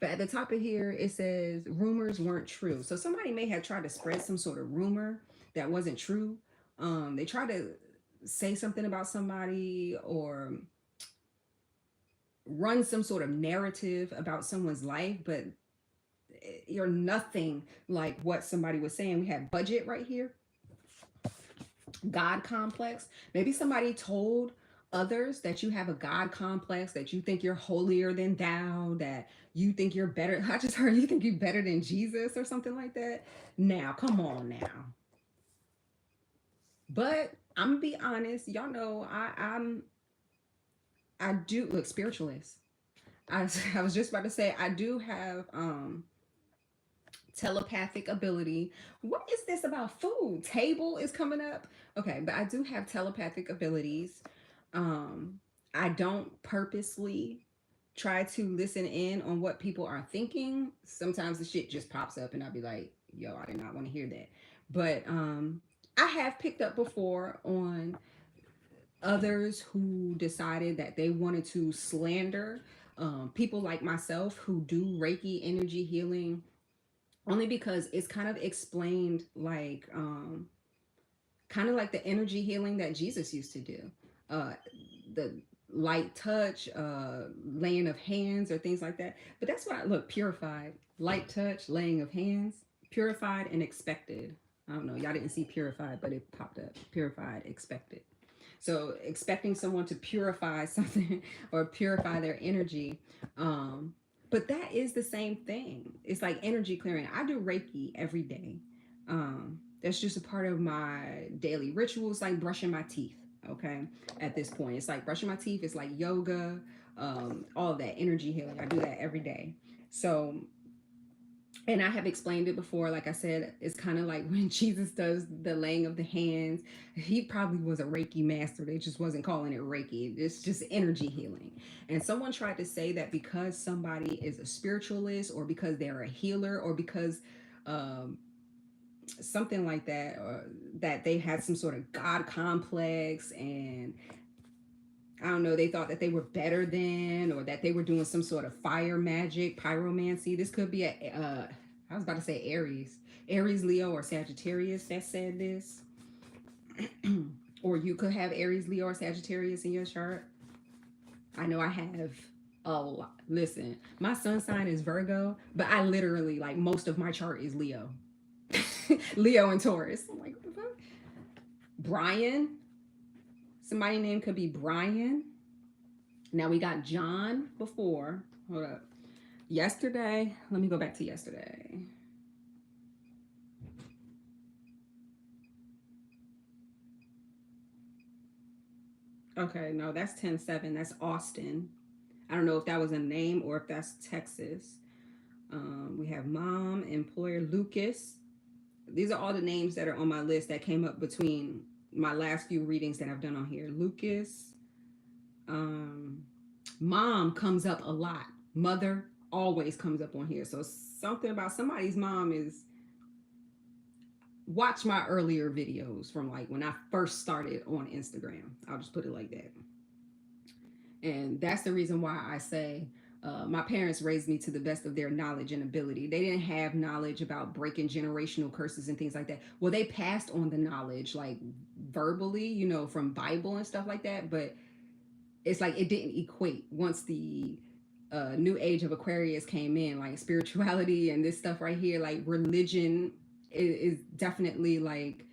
But at the top of here, it says rumors weren't true. So somebody may have tried to spread some sort of rumor that wasn't true. They tried to say something about somebody or run some sort of narrative about someone's life, but you're nothing like what somebody was saying. We have budget right here. God complex. Maybe somebody told others, that you have a God complex, that you think you're holier than thou, that you think you're better. I just heard you think you're better than Jesus or something like that. Now, come on now. But I'm gonna be honest, y'all know I do look spiritualist. I was just about to say I do have telepathic ability. What is this about food? Table is coming up. Okay, but I do have telepathic abilities. Um, I don't purposely try to listen in on what people are thinking. Sometimes the shit just pops up and I'll be like, yo, I did not want to hear that. But I have picked up before on others who decided that they wanted to slander people like myself who do Reiki energy healing, only because it's kind of explained like kind of like the energy healing that Jesus used to do. Uh, the light touch, laying of hands, or things like that. But that's what I look purified, light touch, laying of hands, purified and expected. I don't know, y'all didn't see purified, but it popped up. Purified, expected. So expecting someone to purify something or purify their energy. But that is the same thing. It's like energy clearing. I do Reiki every day. That's just a part of my daily rituals, like brushing my teeth. Okay. At this point, it's like brushing my teeth. It's like yoga, all of that energy healing. I do that every day. So, and I have explained it before. Like I said, it's kind of like when Jesus does the laying of the hands. He probably was a Reiki master. They just wasn't calling it Reiki. It's just energy healing. And someone tried to say that because somebody is a spiritualist, or because they're a healer, or because um, something like that, or that they had some sort of God complex, and I don't know, they thought that they were better than, or that they were doing some sort of fire magic, pyromancy. This could be I was about to say Aries, Leo, or Sagittarius that said this. Or you could have Aries, Leo, or Sagittarius in your chart. I know I have a lot. Listen, my sun sign is Virgo, but I literally, like, most of my chart is Leo. Leo and Taurus. I'm like, what the fuck? Brian. Somebody name could be Brian. Now we got John before. Hold up. Yesterday, let me go back to yesterday. Okay, no, that's 10-7. That's Austin. I don't know if that was a name or if that's Texas. We have mom, employer, Lucas. These are all the names that are on my list that came up between my last few readings that I've done on here. Lucas. Um, Mom comes up a lot. Mother always comes up on here. So something about somebody's mom is. Watch my earlier videos from like when I first started on Instagram. I'll just put it like that. And that's the reason why I say my parents raised me to the best of their knowledge and ability. They didn't have knowledge about breaking generational curses and things like that. Well, they passed on the knowledge like verbally, you know, from Bible and stuff like that. But it's like it didn't equate once the new age of Aquarius came in, like spirituality and this stuff right here, like religion is definitely like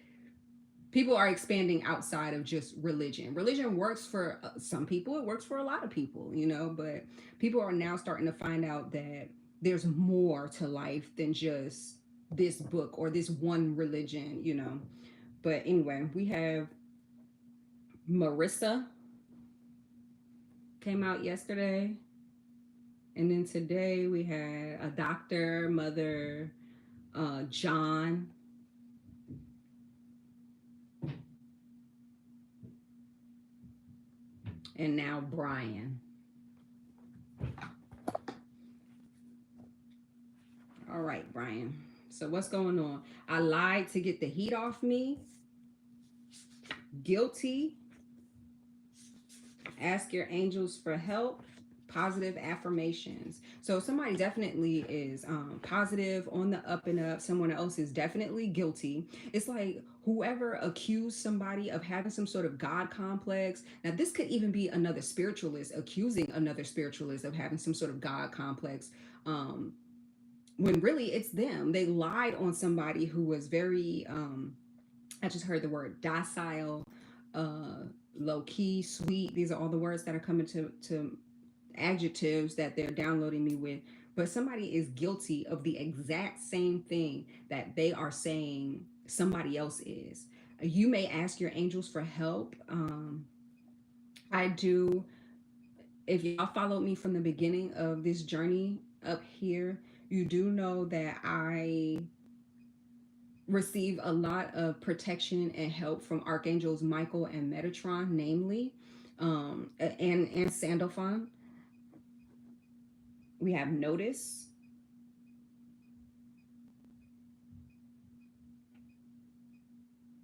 people are expanding outside of just religion. Religion works for some people, it works for a lot of people, you know, but people are now starting to find out that there's more to life than just this book or this one religion, you know. But anyway, we have Marissa came out yesterday. And then today we had a doctor, mother, John, and now Brian. All right, Brian. So what's going on? I lied to get the heat off me. Guilty. Ask your angels for help. Positive affirmations. So somebody definitely is positive, on the up and up. Someone else is definitely guilty. It's like whoever accused somebody of having some sort of God complex. Now this could even be another spiritualist accusing another spiritualist of having some sort of God complex. When really it's them. They lied on somebody who was very I just heard the word docile, low key, sweet. These are all the words that are coming to adjectives that they're downloading me with. But somebody is guilty of the exact same thing that they are saying somebody else is. You may ask your angels for help. I do. If y'all followed me from the beginning of this journey up here, you do know that I receive a lot of protection and help from archangels Michael and Metatron, namely, and Sandalphon. We have Notice.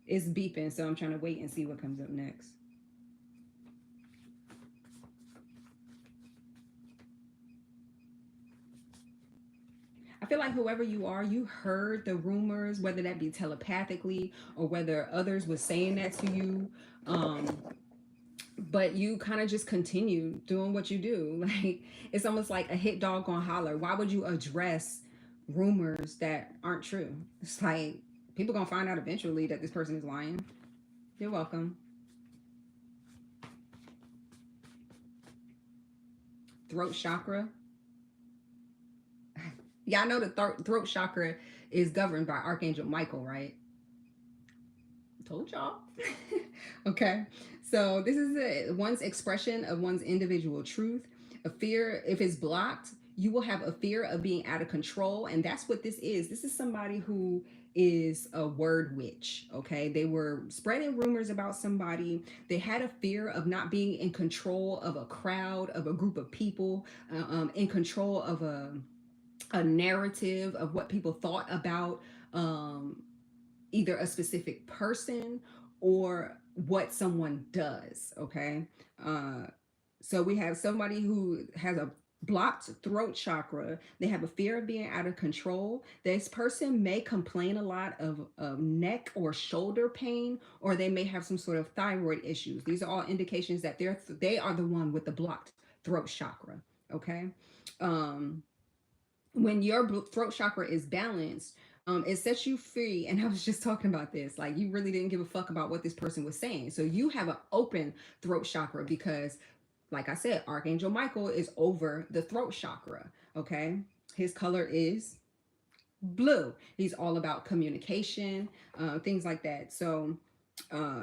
It's beeping, so I'm trying to wait and see what comes up next. I feel like whoever you are, you heard the rumors, whether that be telepathically or whether others was saying that to you. Um, but you kind of just continue doing what you do. Like it's almost like a hit dog gonna holler. Why would you address rumors that aren't true? It's like people gonna find out eventually that this person is lying. You're welcome. Throat chakra. Yeah, I know the throat chakra is governed by Archangel Michael, right? Told y'all. Okay. So this is one's expression of one's individual truth. A fear, if it's blocked, you will have a fear of being out of control. And that's what this is. This is somebody who is a word witch. Okay. They were spreading rumors about somebody. They had a fear of not being in control of a crowd, of a group of people, in control of a narrative of what people thought about either a specific person or what someone does. Okay. Uh, so we have somebody who has a blocked throat chakra. They have a fear of being out of control. This person may complain a lot of neck or shoulder pain, or they may have some sort of thyroid issues. These are all indications that they are the one with the blocked throat chakra. Okay. Um, when your throat chakra is balanced, it sets you free. And I was just talking about this. Like, you really didn't give a fuck about what this person was saying. So you have an open throat chakra because, like I said, Archangel Michael is over the throat chakra. Okay. His color is blue. He's all about communication, things like that. So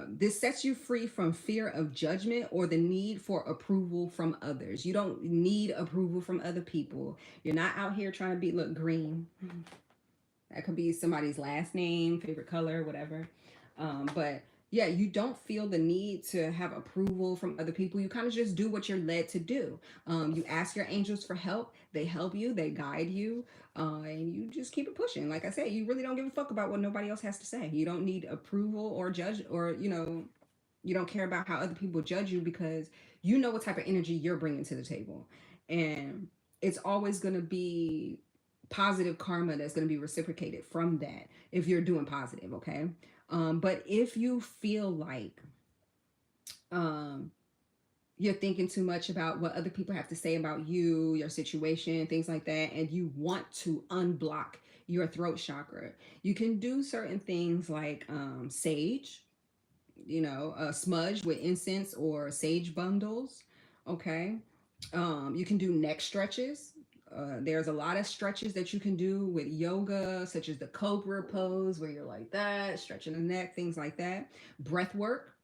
this sets you free from fear of judgment or the need for approval from others. You don't need approval from other people. You're not out here trying to look green. That could be somebody's last name, favorite color, whatever. But yeah, you don't feel the need to have approval from other people. You kind of just do what you're led to do. You ask your angels for help. They help you. They guide you. And you just keep it pushing. Like I said, you really don't give a fuck about what nobody else has to say. You don't need approval or judge, or, you don't care about how other people judge you because you know what type of energy you're bringing to the table. And it's always going to be positive karma that's going to be reciprocated from that if you're doing positive. Okay. But if you feel like um, you're thinking too much about what other people have to say about you, your situation, things like that, and you want to unblock your throat chakra, you can do certain things like sage, smudge with incense or sage bundles. Okay. You can do neck stretches. There's a lot of stretches that you can do with yoga, such as the cobra pose, where you're like that, stretching the neck, things like that. Breath work,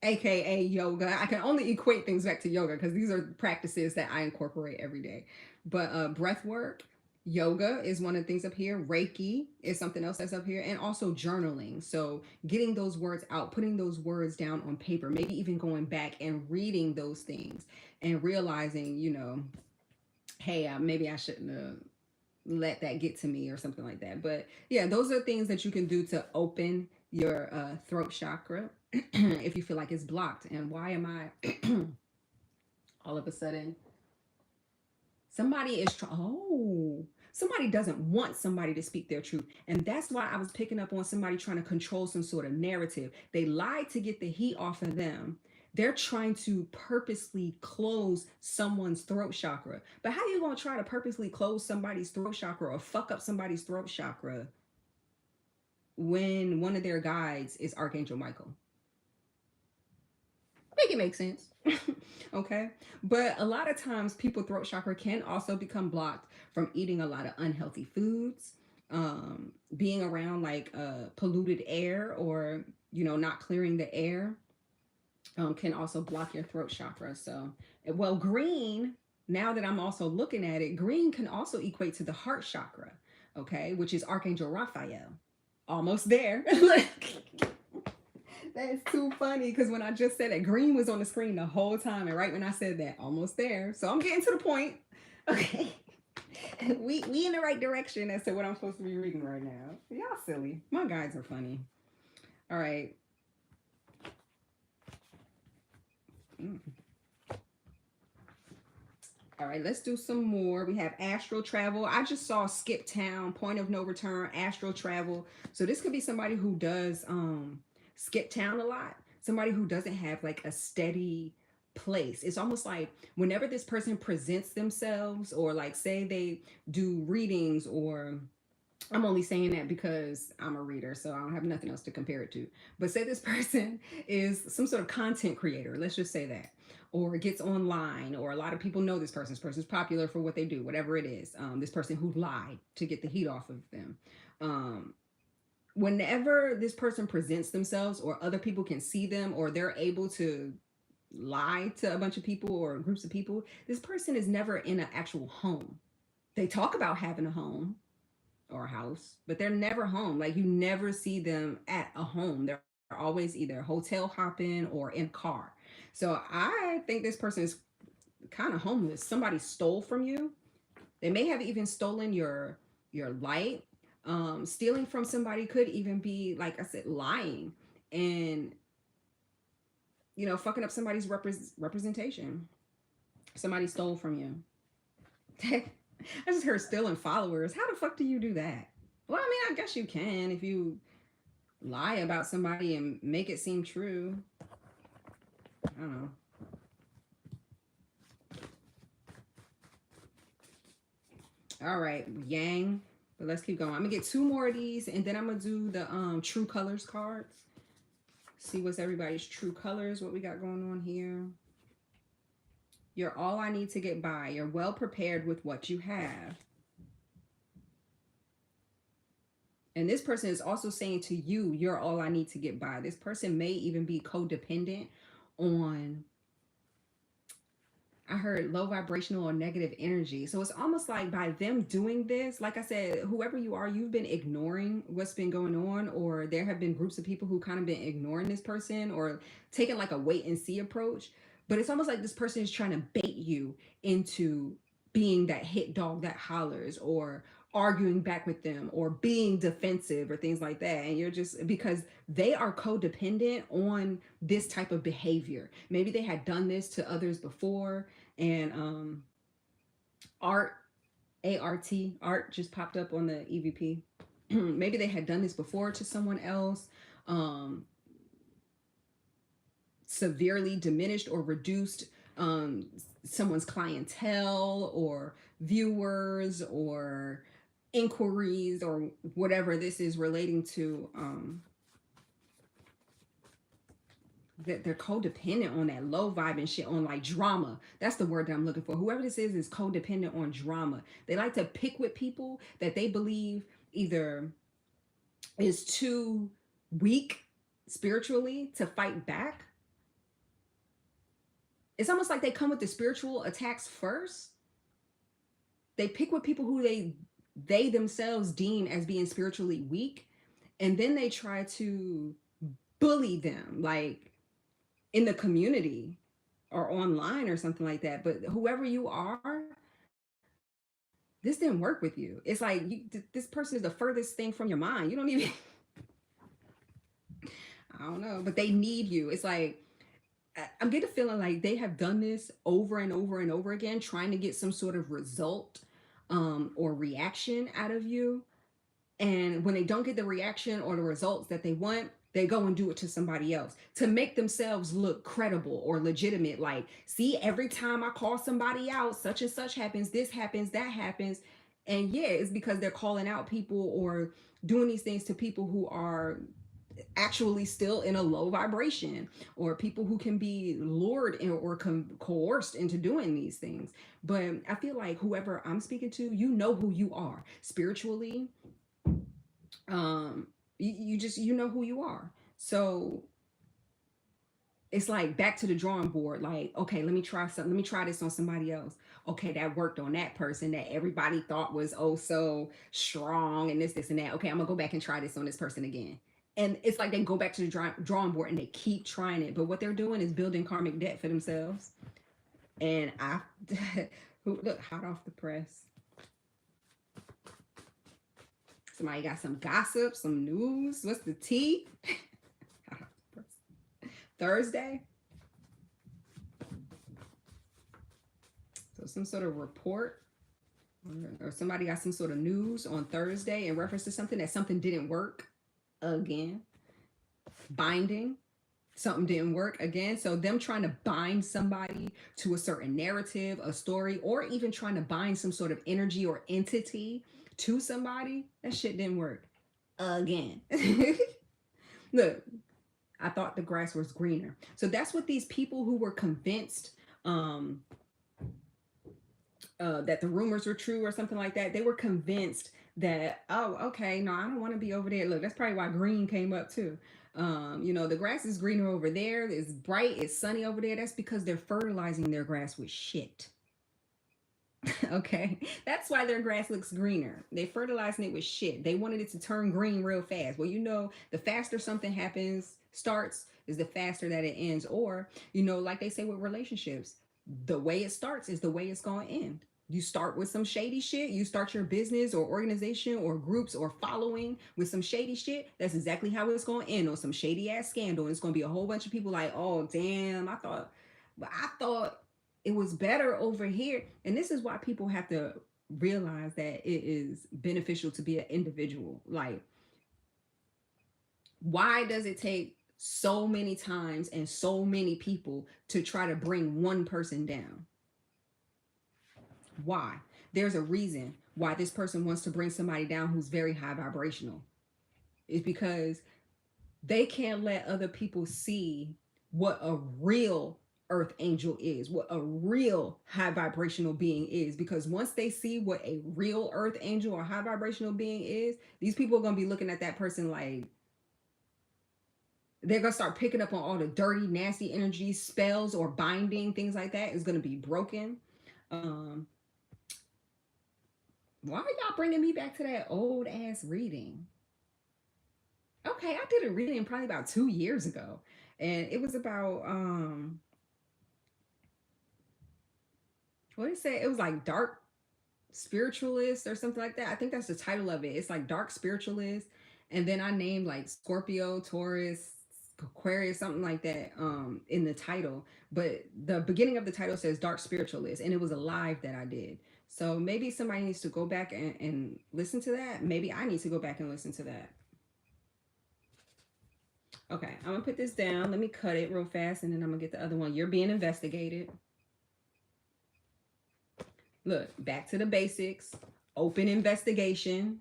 aka yoga. I can only equate things back to yoga because these are practices that I incorporate every day. But breath work, yoga is one of the things up here. Reiki is something else that's up here, and also journaling. So getting those words out, putting those words down on paper, maybe even going back and reading those things and realizing, hey, maybe I shouldn't have let that get to me or something like that. But yeah, those are things that you can do to open your throat chakra if you feel like it's blocked. And why am I all of a sudden somebody is somebody doesn't want somebody to speak their truth, and that's why I was picking up on somebody trying to control some sort of narrative. They lied to get the heat off of them. They're trying to purposely close someone's throat chakra. But how you gonna try to purposely close somebody's throat chakra or fuck up somebody's throat chakra when one of their guides is Archangel Michael? Make it make sense. Okay. But a lot of times people throat chakra can also become blocked from eating a lot of unhealthy foods, being around like polluted air, or not clearing the air, can also block your throat chakra. So, well, green, now that I'm also looking at it, green can also equate to the heart chakra, okay, which is Archangel Raphael. Almost there. That is too funny because when I just said that, green was on the screen the whole time, and right when I said that, almost there. So I'm getting to the point. Okay. We in the right direction as to what I'm supposed to be reading right now. Y'all silly. My guides are funny. All right. Mm. All right, let's do some more. We have astral travel. I just saw skip town, point of no return, astral travel. So this could be somebody who does skip town a lot. Somebody who doesn't have like a steady place. It's almost like whenever this person presents themselves, or like say they do readings, or I'm only saying that because I'm a reader, so I don't have nothing else to compare it to. But say this person is some sort of content creator, let's just say that, or gets online, or a lot of people know this person. This person's popular for what they do, whatever it is. This person who lied to get the heat off of them. Whenever this person presents themselves, or other people can see them, or they're able to lie to a bunch of people or groups of people, this person is never in an actual home. They talk about having a home or a house, but they're never home. Like you never see them at a home. They're always either hotel hopping or in car. So I think this person is kind of homeless. Somebody stole from you. They may have even stolen your light. Stealing from somebody could even be, like I said, lying, and fucking up somebody's representation. Somebody stole from you. I just heard stealing followers. How the fuck do you do that? Well, I mean, I guess you can if you lie about somebody and make it seem true. I don't know. All right, Yang. But let's keep going. I'm gonna get two more of these, and then I'm gonna do the true colors cards. See what's everybody's true colors. What we got going on here. You're all I need to get by. You're well prepared with what you have. And this person is also saying to you, you're all I need to get by. This person may even be codependent on, I heard, low vibrational or negative energy. So it's almost like by them doing this, like I said, whoever you are, you've been ignoring what's been going on, or there have been groups of people who kind of been ignoring this person or taking like a wait and see approach. But it's almost like this person is trying to bait you into being that hit dog that hollers, or arguing back with them, or being defensive, or things like that. And you're just, because they are codependent on this type of behavior. Maybe they had done this to others before, and art, art just popped up on the EVP. Maybe they had done this before to someone else, um severely diminished or reduced someone's clientele or viewers or inquiries, or whatever this is relating to. That they're codependent on that low vibe and shit, on like drama. That's the word that I'm looking for. Whoever this is codependent on drama. They like to pick with people that they believe either is too weak spiritually to fight back. It's almost like they come with the spiritual attacks first. They pick with people who they themselves deem as being spiritually weak, and then they try to bully them, like in the community or online or something like that. But whoever you are, this didn't work with you. It's like this person is the furthest thing from your mind. You don't even I don't know, but they need you. It's like I'm getting a feeling like they have done this over and over and over again, trying to get some sort of result, or reaction out of you. And when they don't get the reaction or the results that they want, they go and do it to somebody else to make themselves look credible or legitimate. Like, see, every time I call somebody out, such and such happens, this happens, that happens. And yeah, it's because they're calling out people or doing these things to people who are actually still in a low vibration, or people who can be lured or coerced into doing these things. But I feel like whoever I'm speaking to, you know who you are spiritually. You just, you know who you are. So it's like back to the drawing board. Like, okay, let me try something. Let me try this on somebody else. Okay, that worked on that person that everybody thought was oh so strong and this and that. Okay, I'm gonna go back and try this on this person again. And it's like they go back to the drawing board and they keep trying it. But what they're doing is building karmic debt for themselves. And I, who look hot off the press. Somebody got some gossip, some news. What's the tea? Thursday. So some sort of report, or somebody got some sort of news on Thursday in reference to something, that something didn't work again. Binding, something didn't work again. So them trying to bind somebody to a certain narrative, a story, or even trying to bind some sort of energy or entity to somebody, that shit didn't work again. Look, I thought the grass was greener. So that's what these people who were convinced that the rumors were true or something like that, they were convinced that, oh, okay, no, I don't want to be over there. Look, that's probably why green came up too. You know, the grass is greener over there. It's bright, it's sunny over there. That's because they're fertilizing their grass with shit. Okay, that's why their grass looks greener. They're fertilizing it with shit. They wanted it to turn green real fast. Well, you know, the faster something starts, is the faster that it ends. Or, you know, like they say with relationships, the way it starts is the way it's going to end. You start with some shady shit. You start your business or organization or groups or following with some shady shit. That's exactly how it's going to end, on some shady ass scandal. And it's going to be a whole bunch of people like, oh, damn, I thought it was better over here. And this is why people have to realize that it is beneficial to be an individual. Like, why does it take so many times and so many people to try to bring one person down? Why? There's a reason why this person wants to bring somebody down who's very high vibrational. It's because they can't let other people see what a real earth angel is, what a real high vibrational being is. Because once they see what a real earth angel or high vibrational being is, these people are going to be looking at that person like, they're going to start picking up on all the dirty, nasty energies, spells, or binding, things like that is going to be broken. Why are y'all bringing me back to that old ass reading? Okay, I did a reading probably about 2 years ago, and it was about what did it say? It was like dark spiritualist or something like that. I think that's the title of it. It's like dark spiritualist, and then I named like Scorpio, Taurus, Aquarius, something like that in the title. But the beginning of the title says dark spiritualist, and it was a live that I did. So maybe somebody needs to go back and listen to that. Maybe I need to go back and listen to that. Okay, I'm gonna put this down. Let me cut it real fast, and then I'm gonna get the other one. You're being investigated. Look, back to the basics. Open investigation.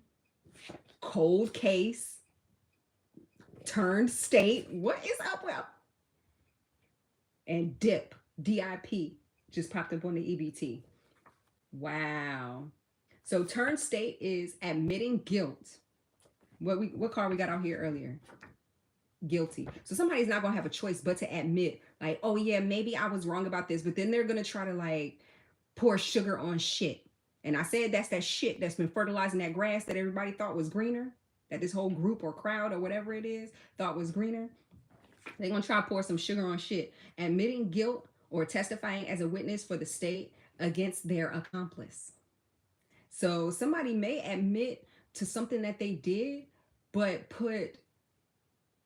Cold case. Turned state. What is up with? And dip. DIP just popped up on the EBT. Wow. So turned state is admitting guilt. What card we got out here earlier? Guilty. So somebody's not gonna have a choice but to admit, like, oh yeah, maybe I was wrong about this, but then they're gonna try to like pour sugar on shit. And I said that's that shit that's been fertilizing that grass that everybody thought was greener, that this whole group or crowd or whatever it is thought was greener. They're gonna try to pour some sugar on shit, admitting guilt or testifying as a witness for the state against their accomplice. So somebody may admit to something that they did, but put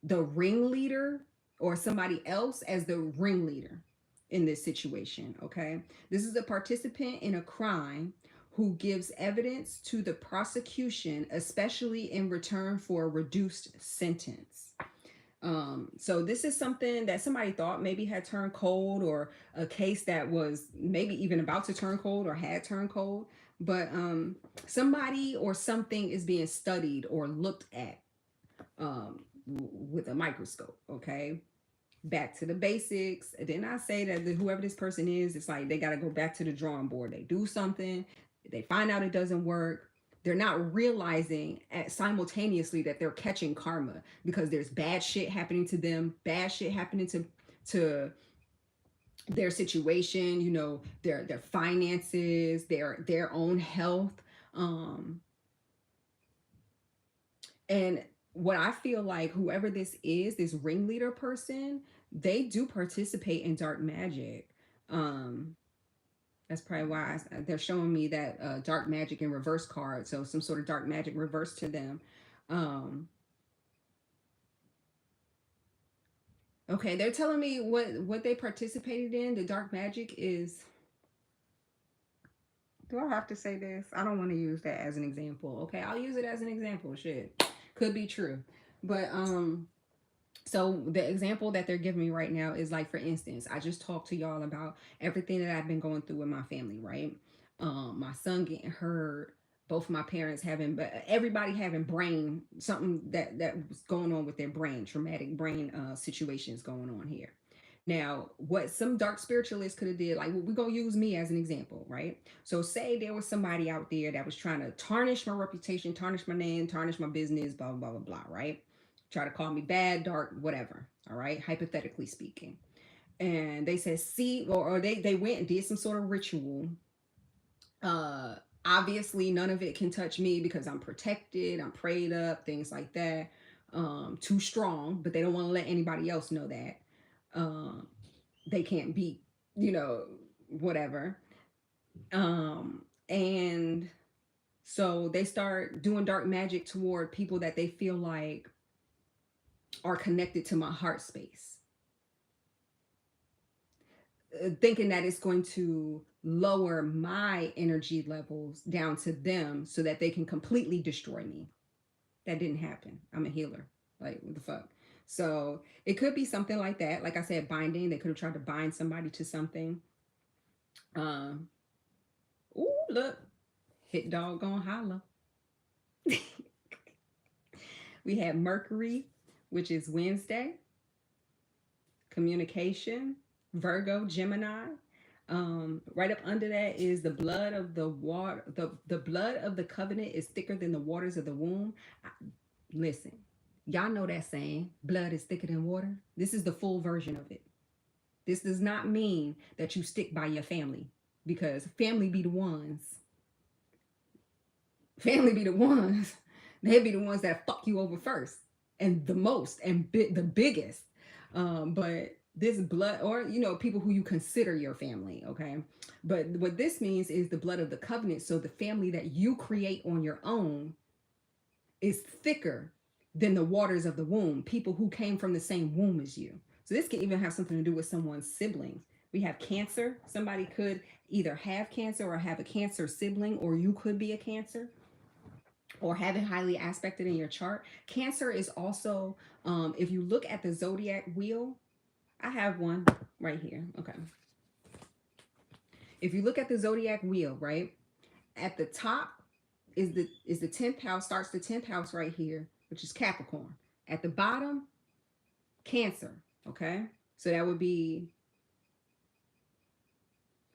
the ringleader or somebody else as the ringleader in this situation. Okay, this is a participant in a crime who gives evidence to the prosecution, especially in return for a reduced sentence. So this is something that somebody thought maybe had turned cold, or a case that was maybe even about to turn cold or had turned cold. But somebody or something is being studied or looked at with a microscope. Okay, back to the basics. Didn't I say that whoever this person is, it's like they got to go back to the drawing board. They do something, they find out it doesn't work. They're not realizing simultaneously that they're catching karma because there's bad shit happening to them, bad shit happening to their situation, you know, their finances, their own health. Um, and what I feel like whoever this is, this ringleader person, they do participate in dark magic. Um, that's probably why they're showing me that dark magic in reverse card. So some sort of dark magic reversed to them. Um, okay, they're telling me what they participated in. The dark magic is. Do I have to say this? I don't want to use that as an example. Okay, I'll use it as an example. Shit, could be true, but so the example that they're giving me right now is like, for instance, I just talked to y'all about everything that I've been going through with my family, right? My son getting hurt, both of my parents having, but everybody having brain something that was going on with their brain, traumatic brain situations going on here. Now, what some dark spiritualists could have did, like we're gonna use me as an example, right? So say there was somebody out there that was trying to tarnish my reputation, tarnish my name, tarnish my business, blah blah blah blah, right? Try to call me bad, dark, whatever. All right, hypothetically speaking. And they said, see, or they went and did some sort of ritual. Uh, Obviously, none of it can touch me because I'm protected, I'm prayed up, things like that. Too strong, but they don't want to let anybody else know that. Um, they can't beat, you know, whatever. And so they start doing dark magic toward people that they feel like are connected to my heart space, thinking that it's going to lower my energy levels down to them so that they can completely destroy me. That didn't happen. I'm a healer. Like, what the fuck? So it could be something like that. Like I said, binding. They could have tried to bind somebody to something. Um, ooh, look, hit dog gonna holler. We have Mercury, which is Wednesday, communication, Virgo, Gemini. Right up under that is the blood of the water. The blood of the covenant is thicker than the waters of the womb. Listen, y'all know that saying, blood is thicker than water. This is the full version of it. This does not mean that you stick by your family, because family be the ones. Family be the ones. They be the ones that fuck you over first and the most and the biggest. But this blood, or you know, people who you consider your family, okay? But what this means is the blood of the covenant. So the family that you create on your own is thicker than the waters of the womb, people who came from the same womb as you. So this can even have something to do with someone's siblings. We have Cancer. Somebody could either have cancer or have a cancer sibling, or you could be a Cancer or have it highly aspected in your chart. Cancer is also, if you look at the zodiac wheel, I have one right here. Okay. If you look at the zodiac wheel, right, at the top is the 10th house, starts the 10th house right here, which is Capricorn. At the bottom, Cancer. Okay. So that would be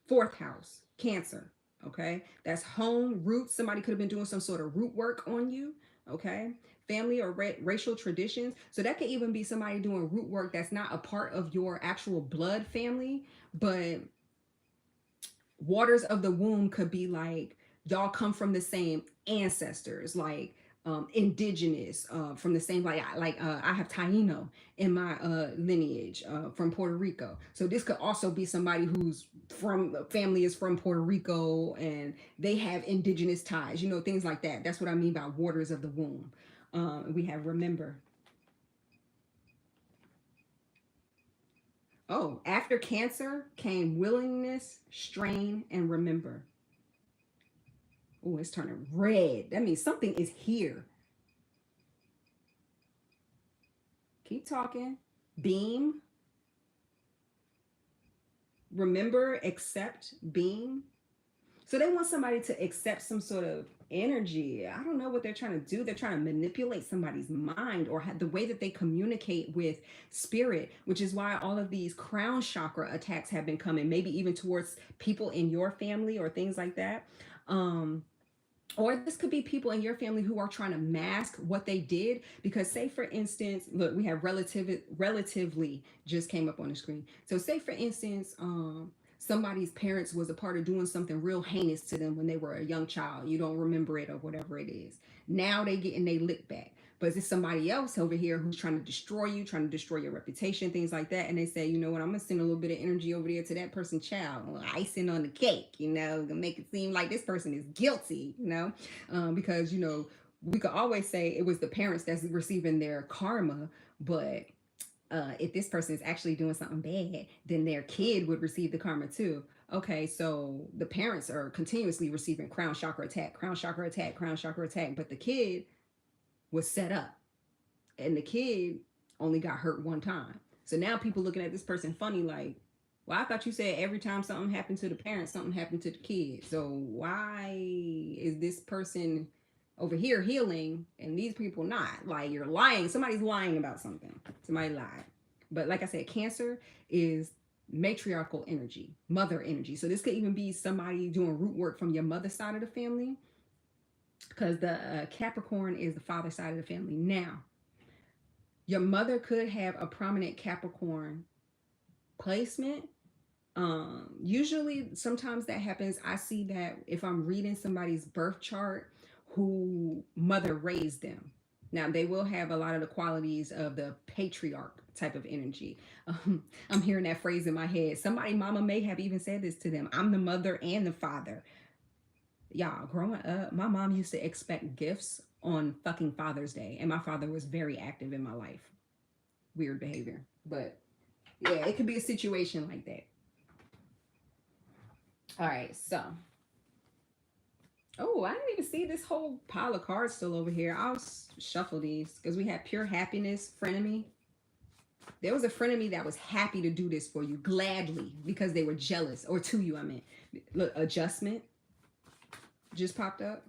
4th house, Cancer. Okay. That's home, roots. Somebody could have been doing some sort of root work on you. Okay. Family or racial traditions. So that could even be somebody doing root work that's not a part of your actual blood family, but waters of the womb could be like y'all come from the same ancestors, like indigenous, from the same, like I have Taino in my lineage from Puerto Rico. So this could also be somebody who's from family is from Puerto Rico and they have indigenous ties, you know, things like that. That's what I mean by waters of the womb. We have remember. Oh, after Cancer came willingness, strain, and remember. Oh, it's turning red. That means something is here. Keep talking. Beam. Remember, accept, beam. So they want somebody to accept some sort of energy. I don't know what they're trying to do. They're trying to manipulate somebody's mind, or the way that they communicate with spirit, which is why all of these crown chakra attacks have been coming, maybe even towards people in your family or things like that. Or this could be people in your family who are trying to mask what they did. Because say for instance, look, we have relatively just came up on the screen. So say for instance, somebody's parents was a part of doing something real heinous to them when they were a young child. You don't remember it or whatever it is. Now they getting they lick back. But it's somebody else over here who's trying to destroy you, trying to destroy your reputation, things like that. And they say, you know what, I'm gonna send a little bit of energy over there to that person's child, icing on the cake, to make it seem like this person is guilty, because we could always say it was the parents that's receiving their karma, but if this person is actually doing something bad, then their kid would receive the karma too. Okay, so the parents are continuously receiving crown chakra attack, crown chakra attack, crown chakra attack, but the kid was set up, and the kid only got hurt one time. So now people looking at this person funny, like, well, I thought you said every time something happened to the parents, something happened to the kid. So why is this person over here healing and these people not? Like, you're lying. Somebody's lying about something. Somebody lied. But like I said, Cancer is matriarchal energy, mother energy. So this could even be somebody doing root work from your mother's side of the family, because the Capricorn is the father side of the family. Now, your mother could have a prominent Capricorn placement. Usually, sometimes that happens. I see that if I'm reading somebody's birth chart who mother raised them. Now, they will have a lot of the qualities of the patriarch type of energy. I'm hearing that phrase in my head. Somebody, mama may have even said this to them. I'm the mother and the father. Y'all, growing up, my mom used to expect gifts on fucking Father's Day, and my father was very active in my life. Weird behavior, but yeah, it could be a situation like that. All right, so oh, I didn't even see this whole pile of cards still over here. I'll shuffle these because we have pure happiness, frenemy. There was a frenemy that was happy to do this for you gladly because they were jealous, or to you, I meant. Look, adjustment just popped up.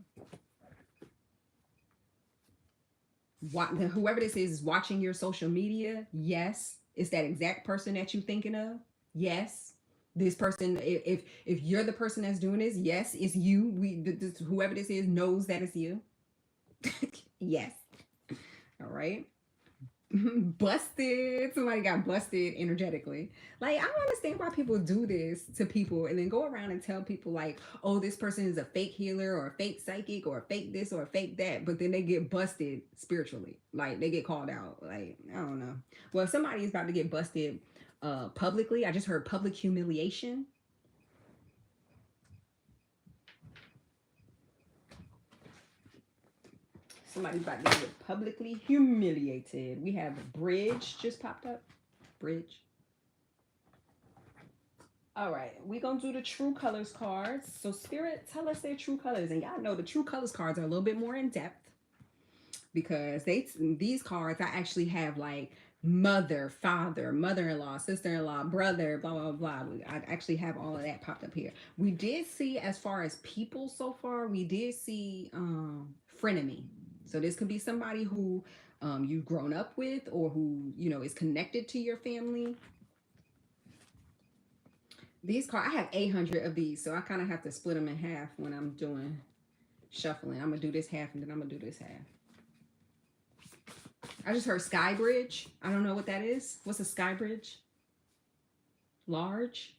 Whoever this is watching your social media. Yes, it's that exact person that you're thinking of. Yes, this person. If you're the person that's doing this, yes, it's you. Whoever this is knows that it's you. Yes. All right. Busted. Somebody got busted energetically. Like, I don't understand why people do this to people and then go around and tell people like, oh, this person is a fake healer or a fake psychic or a fake this or a fake that, but then they get busted spiritually. Like, they get called out. Like, I don't know. Well, if somebody is about to get busted publicly, I just heard public humiliation. Somebody's about to get publicly humiliated. We have a bridge just popped up. Bridge. All right, we're going to do the true colors cards. So Spirit, tell us their true colors. And y'all know the true colors cards are a little bit more in depth, because these cards, I actually have like mother, father, mother-in-law, sister-in-law, brother, blah, blah, blah. I actually have all of that popped up here. We did see, as far as people so far, we did see frenemy. So this could be somebody who you've grown up with, or who, is connected to your family. These cards, I have 800 of these, so I kind of have to split them in half when I'm doing shuffling. I'm going to do this half, and then I'm going to do this half. I just heard sky bridge. I don't know what that is. What's a sky bridge? Large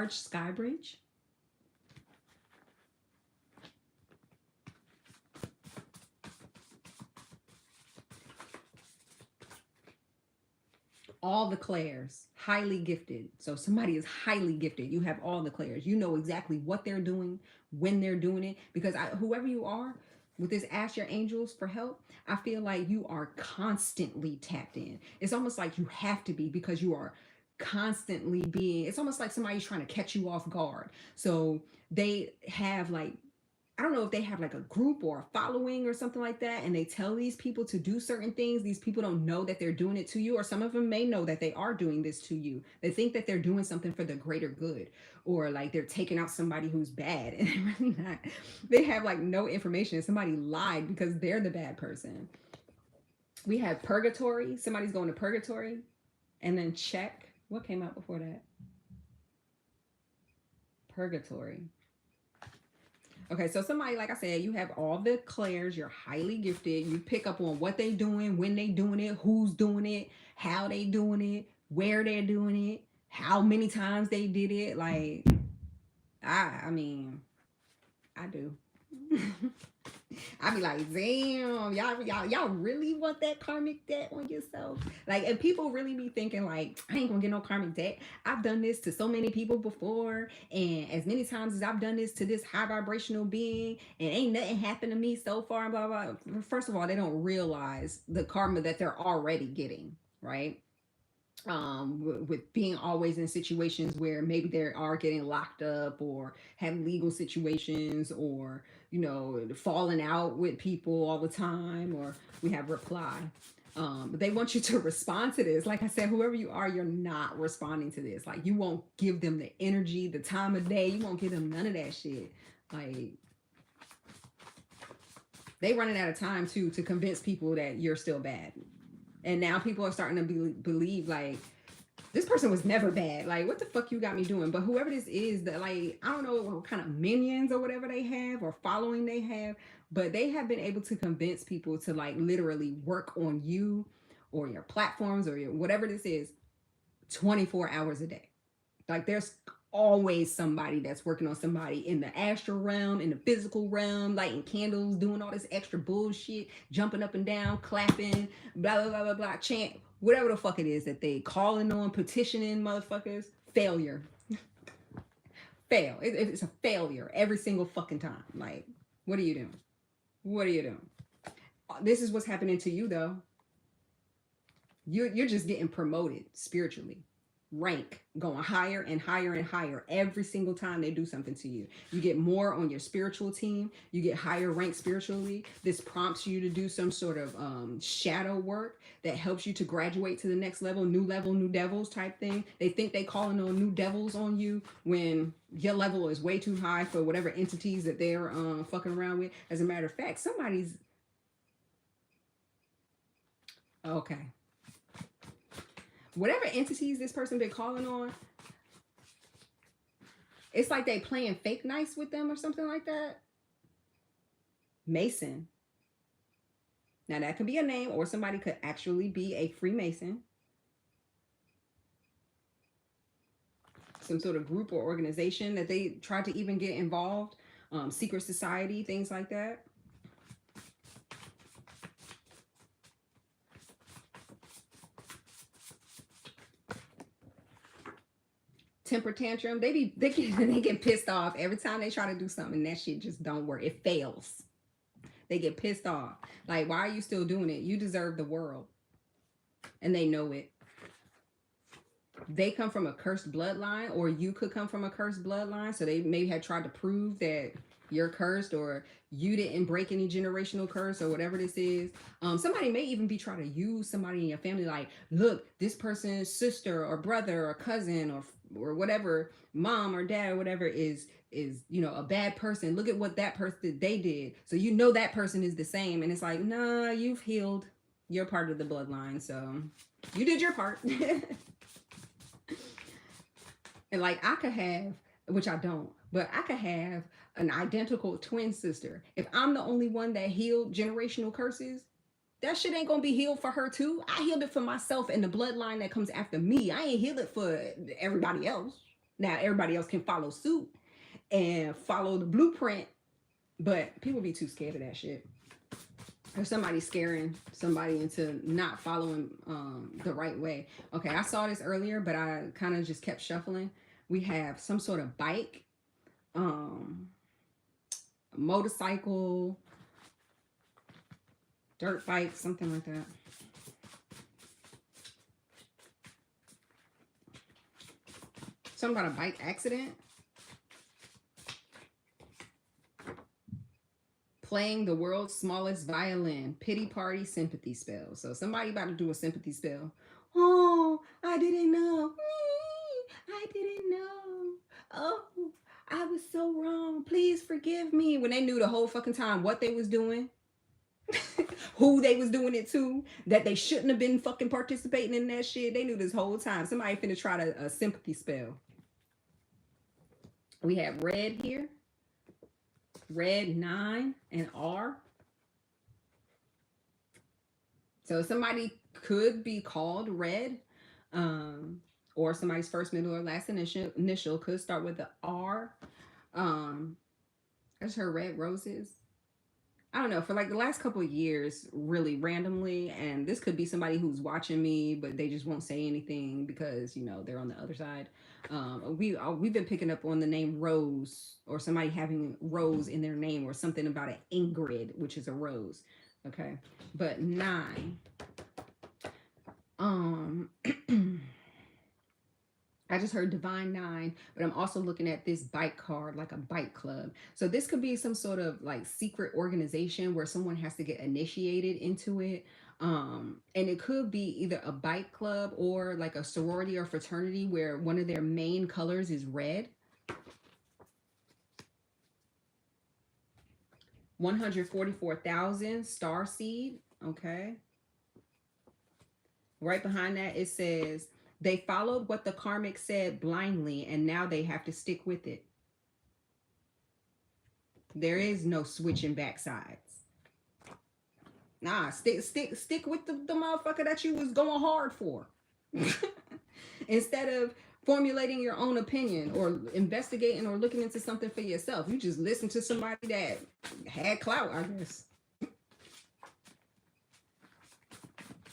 sky bridge. All the clairs, highly gifted. So somebody is highly gifted. You have all the clairs. You know exactly what they're doing, when they're doing it. Because whoever you are, with this ask your angels for help, I feel like you are constantly tapped in. It's almost like you have to be, because you are constantly being, it's almost like somebody's trying to catch you off guard. So they have like I don't know if they have like a group or a following or something like that, and they tell these people to do certain things. These people don't know that they're doing it to you, or some of them may know that they are doing this to you. They think that they're doing something for the greater good, or like they're taking out somebody who's bad, and they're really not. They have like no information. Somebody lied because they're the bad person. We have purgatory. Somebody's going to purgatory, and then check. What came out before that? Purgatory. Okay, so somebody, like I said, you have all the clairs, you're highly gifted, you pick up on what they doing, when they doing it, who's doing it, how they doing it, where they're doing it, how many times they did it. Like, I mean, I do. I be like, damn, y'all really want that karmic debt on yourself? Like, and people really be thinking like, I ain't gonna get no karmic debt. I've done this to so many people before, and as many times as I've done this to this high vibrational being, and ain't nothing happened to me so far. Blah blah. First of all, they don't realize the karma that they're already getting, right? With being always in situations where maybe they are getting locked up or have legal situations, or falling out with people all the time, or we have reply. They want you to respond to this. Like I said, whoever you are, you're not responding to this. Like, you won't give them the energy, the time of day. You won't give them none of that shit. Like, they running out of time too to convince people that you're still bad. And now people are starting to believe like, this person was never bad. Like, what the fuck you got me doing? But whoever this is, that, like, I don't know what kind of minions or whatever they have or following they have, but they have been able to convince people to like literally work on you or your platforms or your whatever this is 24 hours a day. Like, there's always somebody that's working on somebody in the astral realm, in the physical realm, lighting candles, doing all this extra bullshit, jumping up and down, clapping, blah blah blah blah blah, chant, whatever the fuck it is that they calling on, petitioning motherfuckers. Failure. It's a failure every single fucking time. Like, what are you doing? What are you doing? This is what's happening to you though. You're just getting promoted spiritually. Rank going higher and higher and higher every single time they do something to you. You get more on your spiritual team. You get higher rank spiritually. This prompts you to do some sort of shadow work that helps you to graduate to the next level, new devils type thing. They think they calling on new devils on you when your level is way too high for whatever entities that they're fucking around with. As a matter of fact, somebody's okay. Whatever entities this person been calling on, it's like they playing fake nice with them or something like that. Mason. Now that could be a name, or somebody could actually be a Freemason. Some sort of group or organization that they tried to even get involved. Secret society, things like that. Temper tantrum. They get pissed off every time they try to do something and that shit just don't work. It fails. They get pissed off. Like, why are you still doing it? You deserve the world. And they know it. They come from a cursed bloodline, or you could come from a cursed bloodline. So they may have tried to prove that you're cursed, or you didn't break any generational curse, or whatever this is. Somebody may even be trying to use somebody in your family, like, look, this person's sister or brother or cousin or whatever, mom or dad or whatever is a bad person. Look at what that person they did. So that person is the same. And it's like, nah, you've healed. You're part of the bloodline. So you did your part. And like, I could have, which I don't, but I could have an identical twin sister. If I'm the only one that healed generational curses, that shit ain't gonna be healed for her too. I healed it for myself and the bloodline that comes after me. I ain't healed it for everybody else. Now everybody else can follow suit and follow the blueprint, but people be too scared of that shit. Or somebody scaring somebody into not following the right way. Okay, I saw this earlier, but I kind of just kept shuffling. We have some sort of bike, motorcycle, dirt bike, something like that. Something about a bike accident. playing the world's smallest violin, pity party, sympathy spell. So somebody about to do a sympathy spell. Oh, I didn't know. I didn't know. Oh, I was so wrong. Please forgive me. When they knew the whole fucking time what they was doing, who they was doing it to, that they shouldn't have been fucking participating in that shit. They knew this whole time. Somebody finna try a sympathy spell. We have red here. Red 9 and R. So somebody could be called red, or somebody's first, middle, or last initial could start with the R. I just heard red roses. I don't know, for like the last couple of years, really randomly, and this could be somebody who's watching me, but they just won't say anything because, you know, they're on the other side. We've been picking up on the name Rose, or somebody having Rose in their name, or something about an Ingrid, which is a rose. Okay, but 9. I just heard Divine 9, but I'm also looking at this bike card, like a bike club. So this could be some sort of like secret organization where someone has to get initiated into it. And it could be either a bike club or like a sorority or fraternity where one of their main colors is red. 144,000 star seed. Okay. Right behind that, it says, they followed what the karmic said blindly, and now they have to stick with it. There is no switching back sides. Nah, stick with the motherfucker that you was going hard for. Instead of formulating your own opinion or investigating or looking into something for yourself, you just listen to somebody that had clout, I guess.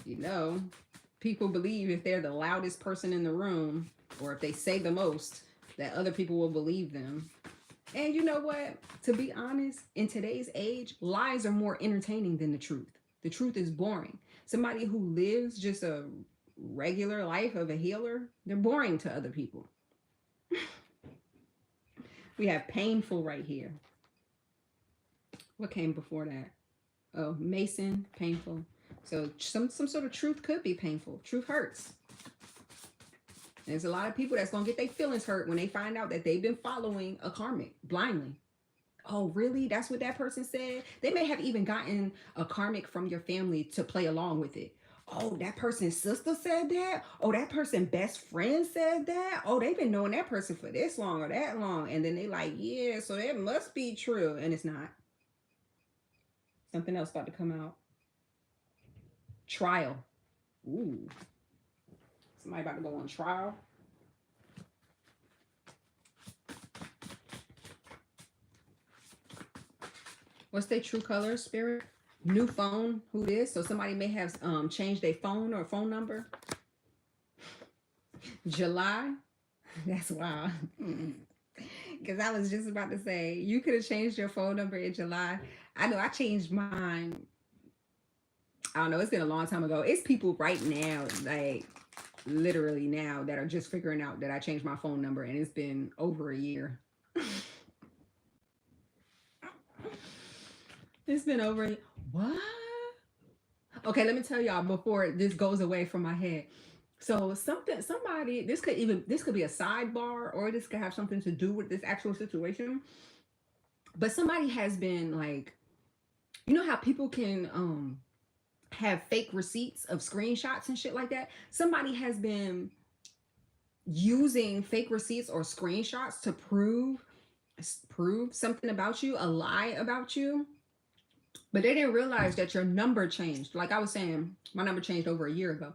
You know, people believe if they're the loudest person in the room, or if they say the most, that other people will believe them. And you know what? To be honest, in today's age, lies are more entertaining than the truth. The truth is boring. Somebody who lives just a regular life of a healer, they're boring to other people. We have painful right here. What came before that? Oh, Mason, painful. So some sort of truth could be painful. Truth hurts. There's a lot of people that's going to get their feelings hurt when they find out that they've been following a karmic blindly. Oh, really? That's what that person said? They may have even gotten a karmic from your family to play along with it. Oh, that person's sister said that? Oh, that person's best friend said that? Oh, they've been knowing that person for this long or that long. And then they like, yeah, so that must be true. And it's not. Something else about to come out. Trial. Ooh. Somebody about to go on trial. What's their true color, spirit? New phone. Who this? So somebody may have changed their phone or phone number. July. That's wild. Because I was just about to say, you could have changed your phone number in July. I know I changed mine. I don't know. It's been a long time ago. It's people right now, like literally now, that are just figuring out that I changed my phone number, and it's been over a year. It's been over. What? Okay, let me tell y'all before this goes away from my head. So somebody, this could be a sidebar, or this could have something to do with this actual situation. But somebody has been like, you know how people can have fake receipts of screenshots and shit like that? Somebody has been using fake receipts or screenshots to prove something about you, a lie about you. But they didn't realize that your number changed. Like I was saying, my number changed over a year ago.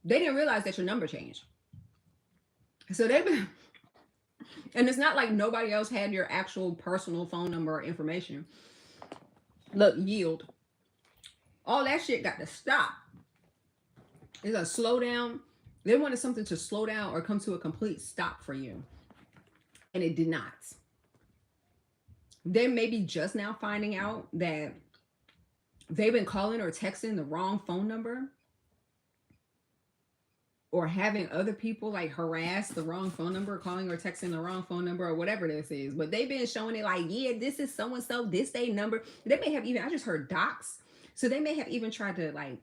They didn't realize that your number changed. So they've been, and it's not like nobody else had your actual personal phone number or information. Look, yield. All that shit got to stop. It's a slow down. They wanted something to slow down or come to a complete stop for you. And it did not. They may be just now finding out that they've been calling or texting the wrong phone number. or having other people like harass the wrong phone number, calling or texting the wrong phone number, or whatever this is. But they've been showing it like, yeah, this is so and so, this they number. They may have even, I just heard docs. So they may have even tried to like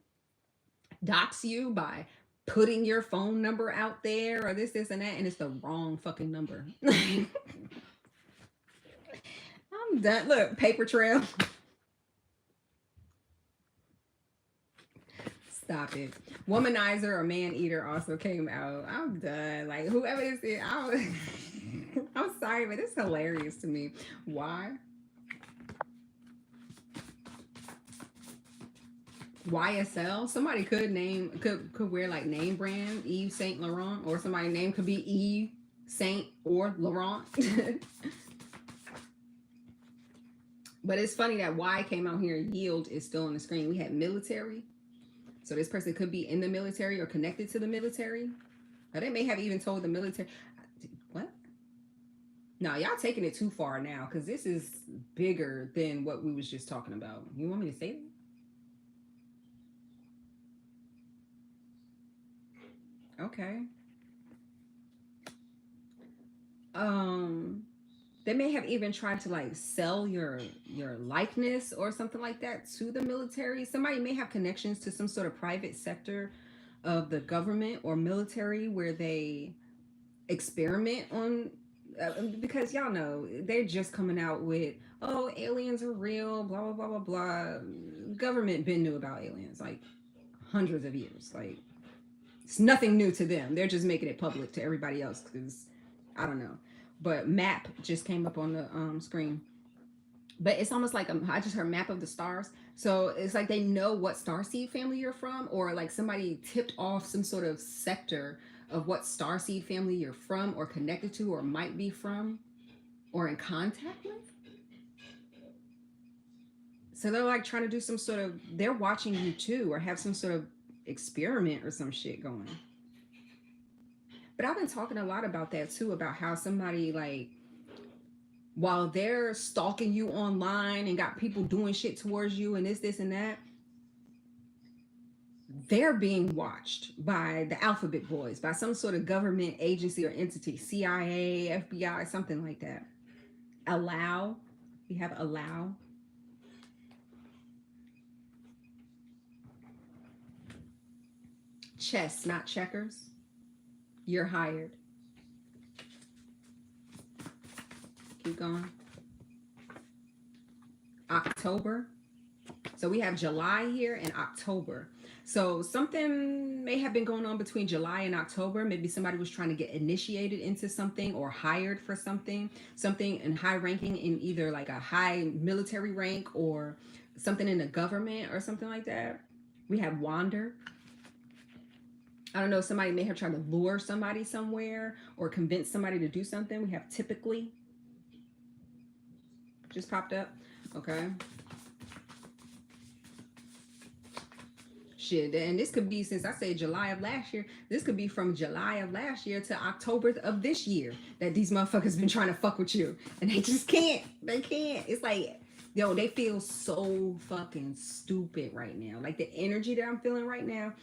dox you by putting your phone number out there or this, and that, and it's the wrong fucking number. I'm done. Look, paper trail. Stop it. Womanizer or man eater also came out. I'm done. Like whoever this is, I'm sorry, but it's hilarious to me. Why? YSL. Somebody could wear like name brand Yves Saint Laurent, or somebody's name could be Yves Saint or Laurent. But it's funny that Y came out here. Yield is still on the screen. We had military. So this person could be in the military or connected to the military. Or they may have even told the military. What? No, y'all taking it too far now, because this is bigger than what we was just talking about. You want me to say that? Okay. They may have even tried to like sell your likeness or something like that to the military. Somebody may have connections to some sort of private sector of the government or military where they experiment on, because y'all know they're just coming out with, oh, aliens are real, blah blah blah blah blah. Government been knew about aliens like hundreds of years. Like it's nothing new to them. They're just making it public to everybody else because I don't know. But map just came up on the screen. But it's almost like I just heard map of the stars. So it's like they know what starseed family you're from, or like somebody tipped off some sort of sector of what starseed family you're from, or connected to, or might be from, or in contact with. So they're like trying to do some sort of, they're watching you too, or have some sort of experiment or some shit going. But I've been talking a lot about that too, about how somebody like, while they're stalking you online and got people doing shit towards you and this and that, they're being watched by the alphabet boys, by some sort of government agency or entity, CIA, FBI, something like that. Allow, we have allow. Chess, not checkers. You're hired. Keep going. October. So we have July here and October. So something may have been going on between July and October. Maybe somebody was trying to get initiated into something or hired for something in high ranking, in either like a high military rank or something in the government or something like that. We have wander. I don't know, somebody may have tried to lure somebody somewhere or convince somebody to do something. We have typically. Just popped up. Okay. Shit, and this could be, since I say July of last year, this could be from July of last year to October of this year that these motherfuckers been trying to fuck with you, and they just can't. They can't. It's like, yo, they feel so fucking stupid right now. Like the energy that I'm feeling right now,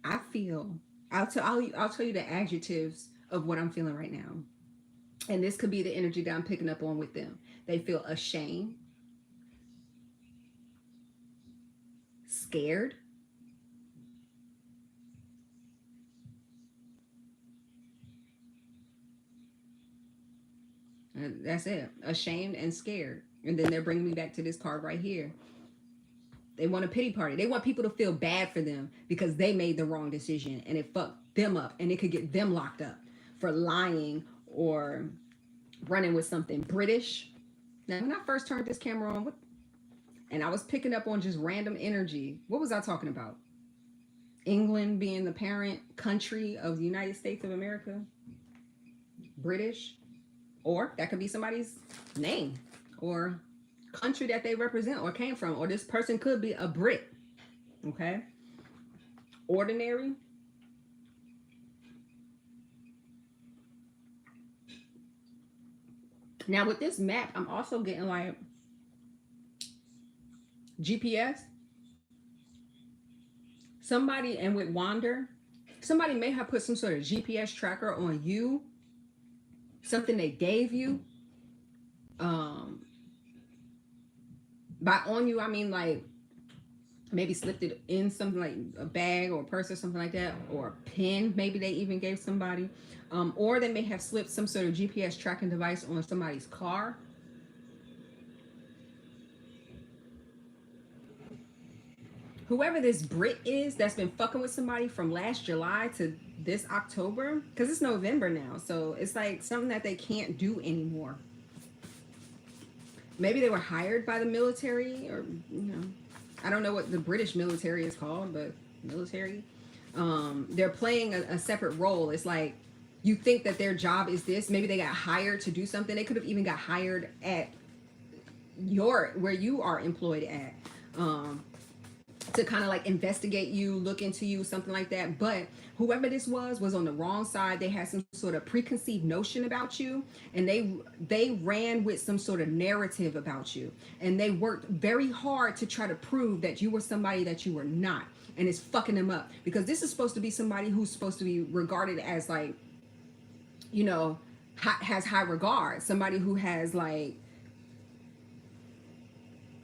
I feel. I'll tell you the adjectives of what I'm feeling right now, and this could be the energy that I'm picking up on with them. They feel ashamed, scared. And that's it. Ashamed and scared. And then they're bringing me back to this card right here. They want a pity party. They want people to feel bad for them because they made the wrong decision and it fucked them up, and it could get them locked up for lying or running with something British. Now, when I first turned this camera on, and I was picking up on just random energy, what was I talking about? England being the parent country of the United States of America. British. Or that could be somebody's name or country that they represent or came from. Or this person could be a Brit. Okay. Ordinary. Now with this map, I'm also getting like GPS. Somebody, and with wander, Somebody may have put some sort of GPS tracker on you, something they gave you. By on you, I mean like maybe slipped it in something like a bag or a purse or something like that, or a pen maybe they even gave somebody. Or they may have slipped some sort of GPS tracking device on somebody's car. Whoever this Brit is that's been fucking with somebody from last July to this October, because it's November now, so it's like something that they can't do anymore. Maybe they were hired by the military, or I don't know what the British military is called, but military. They're playing a separate role. It's like you think that their job is this. Maybe they got hired to do something. They could have even got hired at where you are employed at. To kind of like investigate you, look into you, something like that. But whoever this was on the wrong side. They had some sort of preconceived notion about you, and they ran with some sort of narrative about you, and they worked very hard to try to prove that you were somebody that you were not, and it's fucking them up, because this is supposed to be somebody who's supposed to be regarded as like, has high regard, somebody who has like,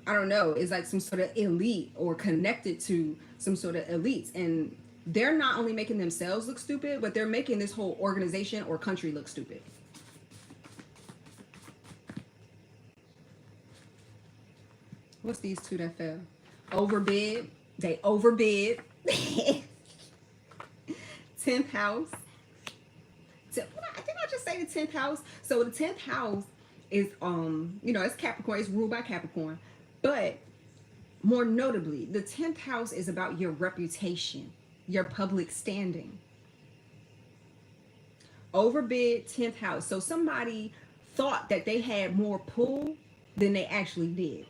I don't know, is like some sort of elite or connected to some sort of elites. And they're not only making themselves look stupid, but they're making this whole organization or country look stupid. What's these two that fell? Overbid. They overbid. 10th house. Did I just say the 10th house? So the 10th house is, it's Capricorn. It's ruled by Capricorn. But more notably, the 10th house is about your reputation, your public standing. Overbid, 10th house. So somebody thought that they had more pull than they actually did.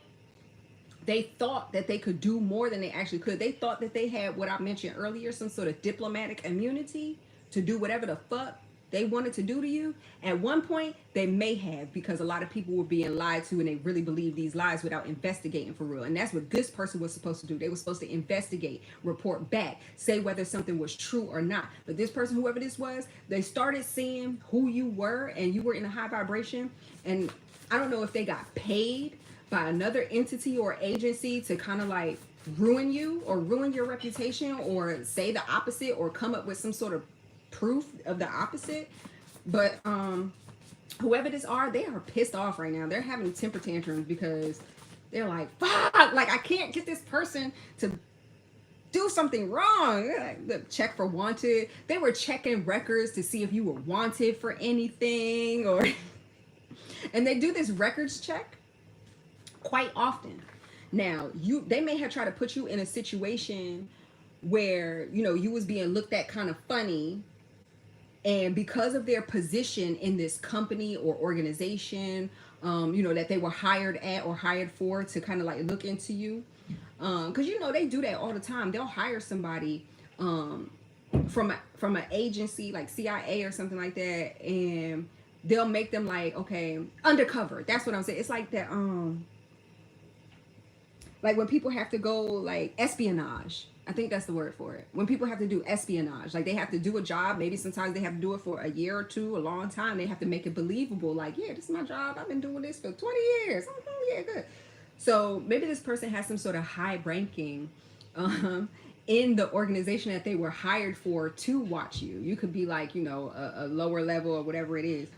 They thought that they could do more than they actually could. They thought that they had what I mentioned earlier, some sort of diplomatic immunity to do whatever the fuck they wanted to do to you. At one point, they may have, because a lot of people were being lied to, and they really believed these lies without investigating for real. And that's what this person was supposed to do. They were supposed to investigate, report back, say whether something was true or not. But this person, whoever this was, they started seeing who you were, and you were in a high vibration. And I don't know if they got paid by another entity or agency to kind of like ruin you or ruin your reputation or say the opposite or come up with some sort of proof of the opposite. But whoever this are, they are pissed off right now. They're having temper tantrums because they're like, fuck, like I can't get this person to do something wrong. Like, check for wanted. They were checking records to see if you were wanted for anything, or and they do this records check quite often. Now, they may have tried to put you in a situation where, you was being looked at kind of funny, and because of their position in this company or organization, that they were hired at or hired for to kind of like look into you. Because, they do that all the time. They'll hire somebody from an agency like CIA or something like that, and they'll make them like, okay, undercover. That's what I'm saying. It's like that, like when people have to go like espionage. I think that's the word for it. When people have to do espionage, like they have to do a job. Maybe sometimes they have to do it for a year or two, a long time. They have to make it believable. Like, yeah, this is my job. I've been doing this for 20 years. Oh, yeah, good. So maybe this person has some sort of high ranking in the organization that they were hired for to watch you. You could be like, a lower level or whatever it is.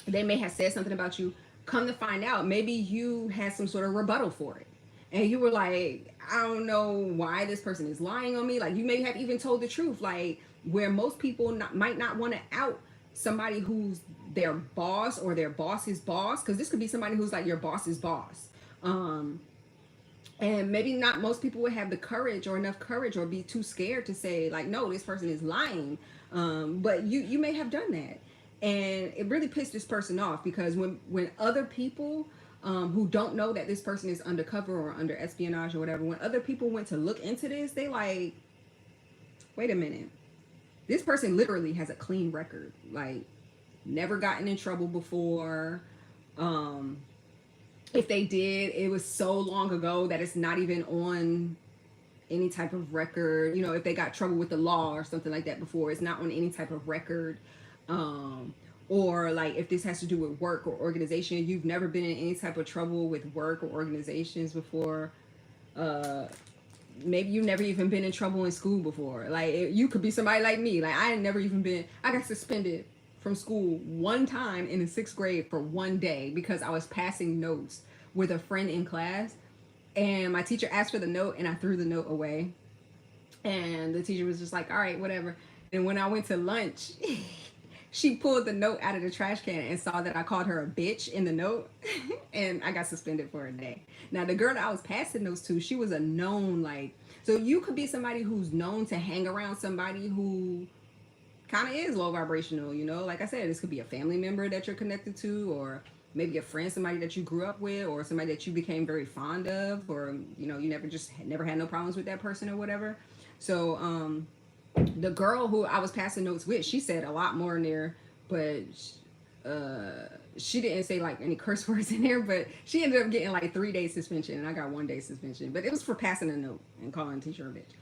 They may have said something about you. Come to find out, maybe you had some sort of rebuttal for it. And you were like, I don't know why this person is lying on me. Like, you may have even told the truth. Like, where most people might not want to out somebody who's their boss or their boss's boss. Because this could be somebody who's like your boss's boss. And maybe not most people would have the courage or enough courage or be too scared to say, like, no, this person is lying. But you may have done that. And it really pissed this person off, because when other people who don't know that this person is undercover or under espionage or whatever, when other people went to look into this, they like, wait a minute, this person literally has a clean record, like never gotten in trouble before. If they did, it was so long ago that it's not even on any type of record. You know, if they got trouble with the law or something like that before, it's not on any type of record. Or like if this has to do with work or organization, you've never been in any type of trouble with work or organizations before. Uh, Maybe you've never even been in trouble in school before. Like you could be somebody like me. Like I had never even been. I got suspended from school one time in the 6th grade for one day because I was passing notes with a friend in class, and my teacher asked for the note, and I threw the note away. And the teacher was just like, "All right, whatever." And when I went to lunch, she pulled the note out of the trash can and saw that I called her a bitch in the note, and I got suspended for a day. Now, the girl that I was passing those to, she was a known, like, so you could be somebody who's known to hang around somebody who kind of is low vibrational, you know? Like I said, this could be a family member that you're connected to, or maybe a friend, somebody that you grew up with, or somebody that you became very fond of, or, you know, you never had no problems with that person or whatever. So, the girl who I was passing notes with, she said a lot more in there, but she didn't say like any curse words in there, but she ended up getting like 3 day suspension, and I got 1 day suspension, but it was for passing a note and calling the teacher a bitch.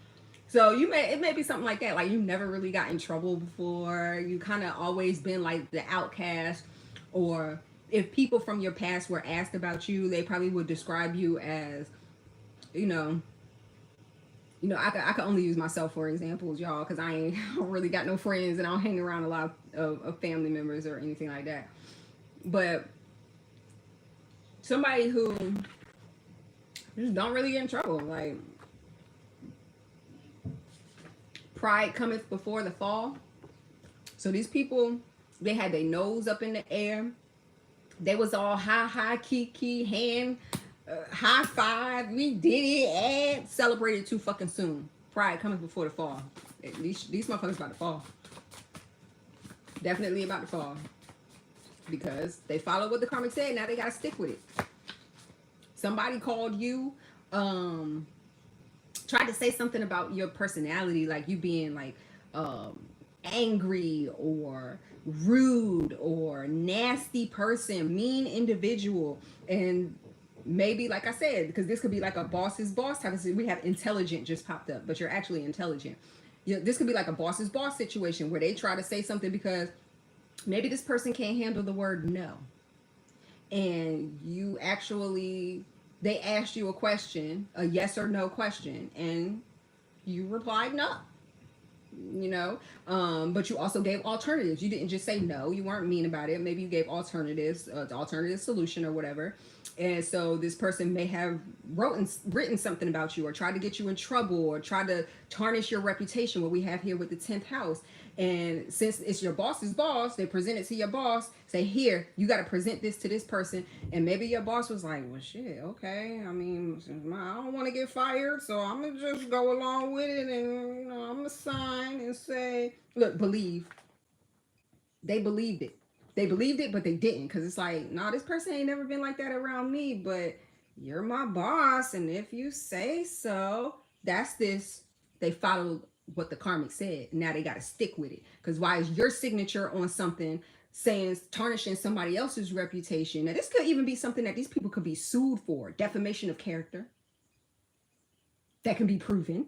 So it may be something like that. Like you never really got in trouble before. You kind of always been like the outcast, or if people from your past were asked about you, they probably would describe you as, you know, I could only use myself for examples, y'all, because I don't really got no friends, and I don't hang around a lot of family members or anything like that. But somebody who just don't really get in trouble, like pride cometh before the fall. So these people, they had their nose up in the air. They was all high, key, hand, high five. We did it, and celebrated too fucking soon. Pride coming before the fall. These motherfuckers about to fall. Definitely about to fall. Because they followed what the karmic said. Now they gotta stick with it. Somebody called you, tried to say something about your personality, like you being like angry or rude or nasty person, mean individual. And maybe, like I said, because this could be like a boss's boss type of thing. We have intelligent just popped up, but you're actually intelligent. This could be like a boss's boss situation where they try to say something because maybe this person can't handle the word no. And you actually, they asked you a question, a yes or no question, and you replied no. But you also gave alternatives. You didn't just say no. You weren't mean about it. Maybe you gave alternatives, the alternative solution or whatever. And so this person may have written something about you, or tried to get you in trouble, or tried to tarnish your reputation, what we have here with the 10th house. And since it's your boss's boss, they present it to your boss, say, here, you got to present this to this person. And maybe your boss was like, well, shit, okay. I mean, I don't want to get fired, so I'm going to just go along with it. And, I'm going to sign and say, look, believe. They believed it. They believed it, but they didn't. Because it's like, nah, this person ain't never been like that around me, but you're my boss. And if you say so, that's this. They followed what the karmic said. Now they got to stick with it. Because why is your signature on something saying, tarnishing somebody else's reputation? Now, this could even be something that these people could be sued for. Defamation of character. That can be proven.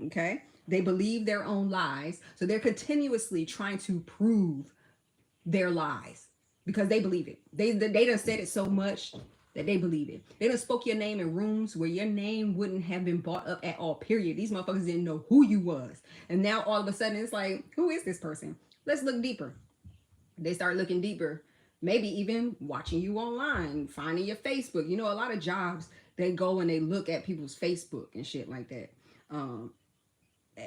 Okay? They believe their own lies. So they're continuously trying to prove their lies because they believe it. They done said it so much that they believe it. They done spoke your name in rooms where your name wouldn't have been brought up at all, period. These motherfuckers didn't know who you was. And now all of a sudden it's like, who is this person? Let's look deeper. They start looking deeper. Maybe even watching you online, finding your Facebook. A lot of jobs, they go and they look at people's Facebook and shit like that.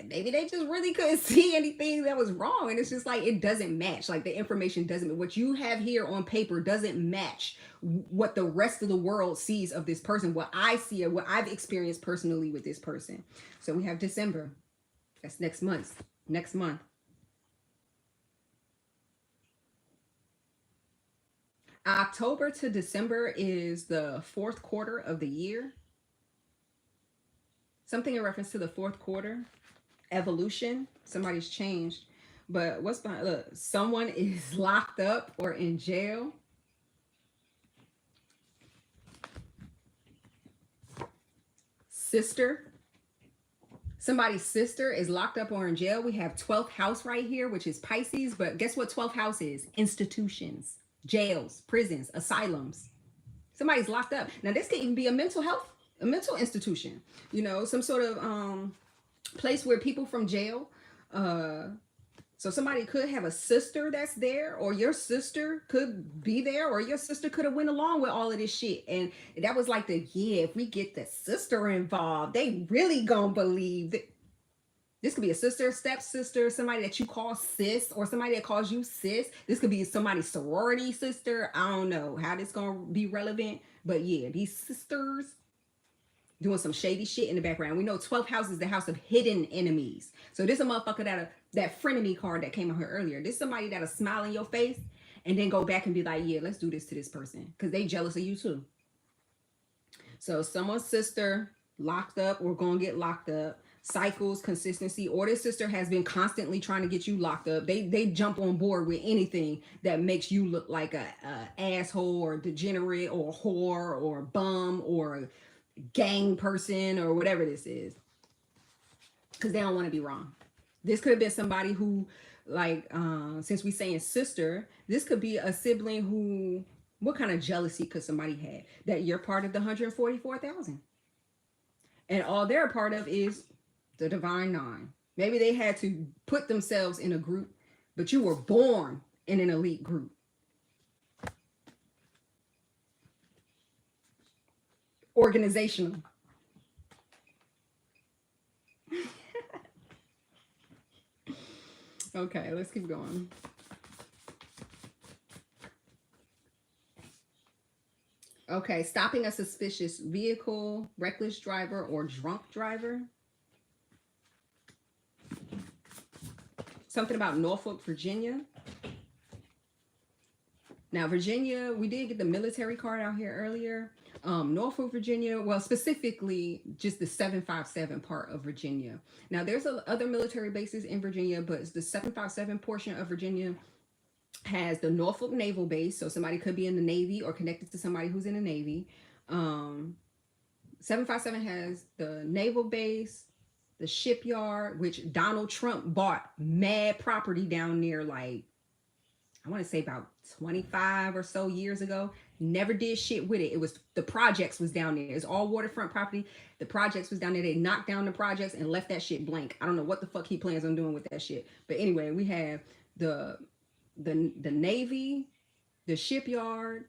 Maybe they just really couldn't see anything that was wrong, and it's just like it doesn't match. Like the information doesn't, what you have here on paper doesn't match what the rest of the world sees of this person, what I see or what I've experienced personally with this person. So we have December. That's next month. October to December is the fourth quarter of the year. Something in reference to the fourth quarter. Evolution. Somebody's changed. But what's behind? Look, someone is locked up or in jail. Sister. Somebody's sister is locked up or in jail. We have 12th house right here, which is Pisces. But guess what 12th house is? Institutions, jails, prisons, asylums. Somebody's locked up. Now, this could even be a mental health, a mental institution, you know, some sort of place where people from jail, so somebody could have a sister that's there, or your sister could be there, or your sister could have went along with all of this shit. And that was like the, yeah, if we get the sister involved, they really gonna believe that. This could be a sister, stepsister, somebody that you call sis, or somebody that calls you sis. This could be somebody's sorority sister. I don't know how this gonna be relevant, but yeah, these sisters doing some shady shit in the background. We know 12th house is the house of hidden enemies. So this is a motherfucker that frenemy card that came out here earlier. This is somebody that'll smile in your face and then go back and be like, yeah, let's do this to this person because they jealous of you too. So someone's sister locked up or gonna get locked up. Cycles, consistency, or this sister has been constantly trying to get you locked up. They jump on board with anything that makes you look like a asshole or degenerate or whore or bum or gang person or whatever this is, because they don't want to be wrong. This could have been somebody who, like, since we saying sister, this could be a sibling who, what kind of jealousy could somebody have that you're part of the 144,000 and all they're a part of is the divine nine. Maybe they had to put themselves in a group, but you were born in an elite group. Organizational. Okay, let's keep going. Okay, stopping a suspicious vehicle, reckless driver, or drunk driver. Something about Norfolk, Virginia. Now, Virginia, we did get the military card out here earlier. Norfolk, Virginia, well, specifically just the 757 part of Virginia. Now, there's other military bases in Virginia, but the 757 portion of Virginia has the Norfolk Naval Base. So somebody could be in the Navy or connected to somebody who's in the Navy. 757 has the Naval Base, the shipyard, which Donald Trump bought mad property down near, like, I want to say about 25 or so years ago. Never did shit with it. It was, the projects was down there. It's all waterfront property. The projects was down there. They knocked down the projects and left that shit blank. I don't know what the fuck he plans on doing with that shit. But anyway, we have the Navy, the shipyard,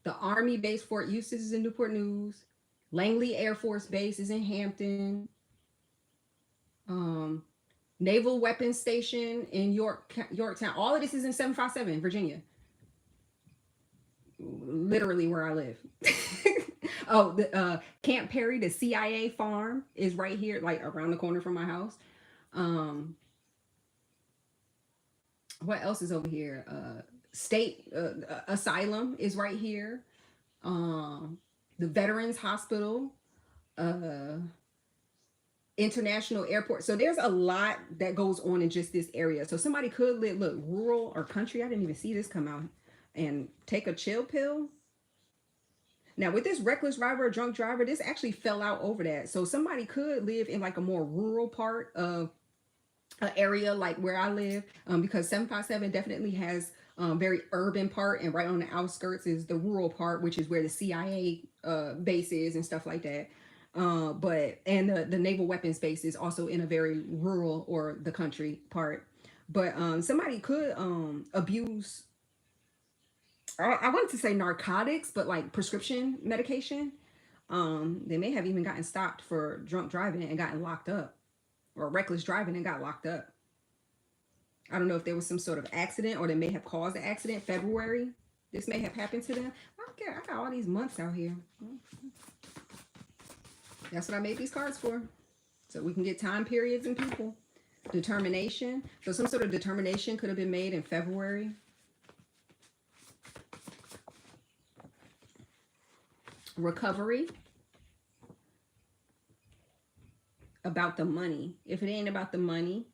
the Army base, Fort Eustis is in Newport News. Langley Air Force Base is in Hampton. Naval Weapons Station in Yorktown. All of this is in 757, Virginia. Literally where I live. Oh, the Camp Perry, the CIA farm is right here, like around the corner from my house. What else is over here? State Asylum is right here. The Veterans Hospital. International Airport. So there's a lot that goes on in just this area. So somebody could live, look, rural or country. I didn't even see this come out. And take a chill pill. Now with this reckless driver or drunk driver, this actually fell out over that. So somebody could live in like a more rural part of an area like where I live, because 757 definitely has very urban part, and right on the outskirts is the rural part, which is where the CIA base is and stuff like that. But the naval weapons base is also in a very rural or the country part. But somebody could abuse, I wanted to say narcotics, but like prescription medication. They may have even gotten stopped for drunk driving and gotten locked up, or reckless driving and got locked up. I don't know if there was some sort of accident, or they may have caused the accident. February, this may have happened to them. I don't care. I got all these months out here. That's what I made these cards for. So we can get time periods and people. Determination. So some sort of determination could have been made in February. Recovery. About the money. If it ain't about the money.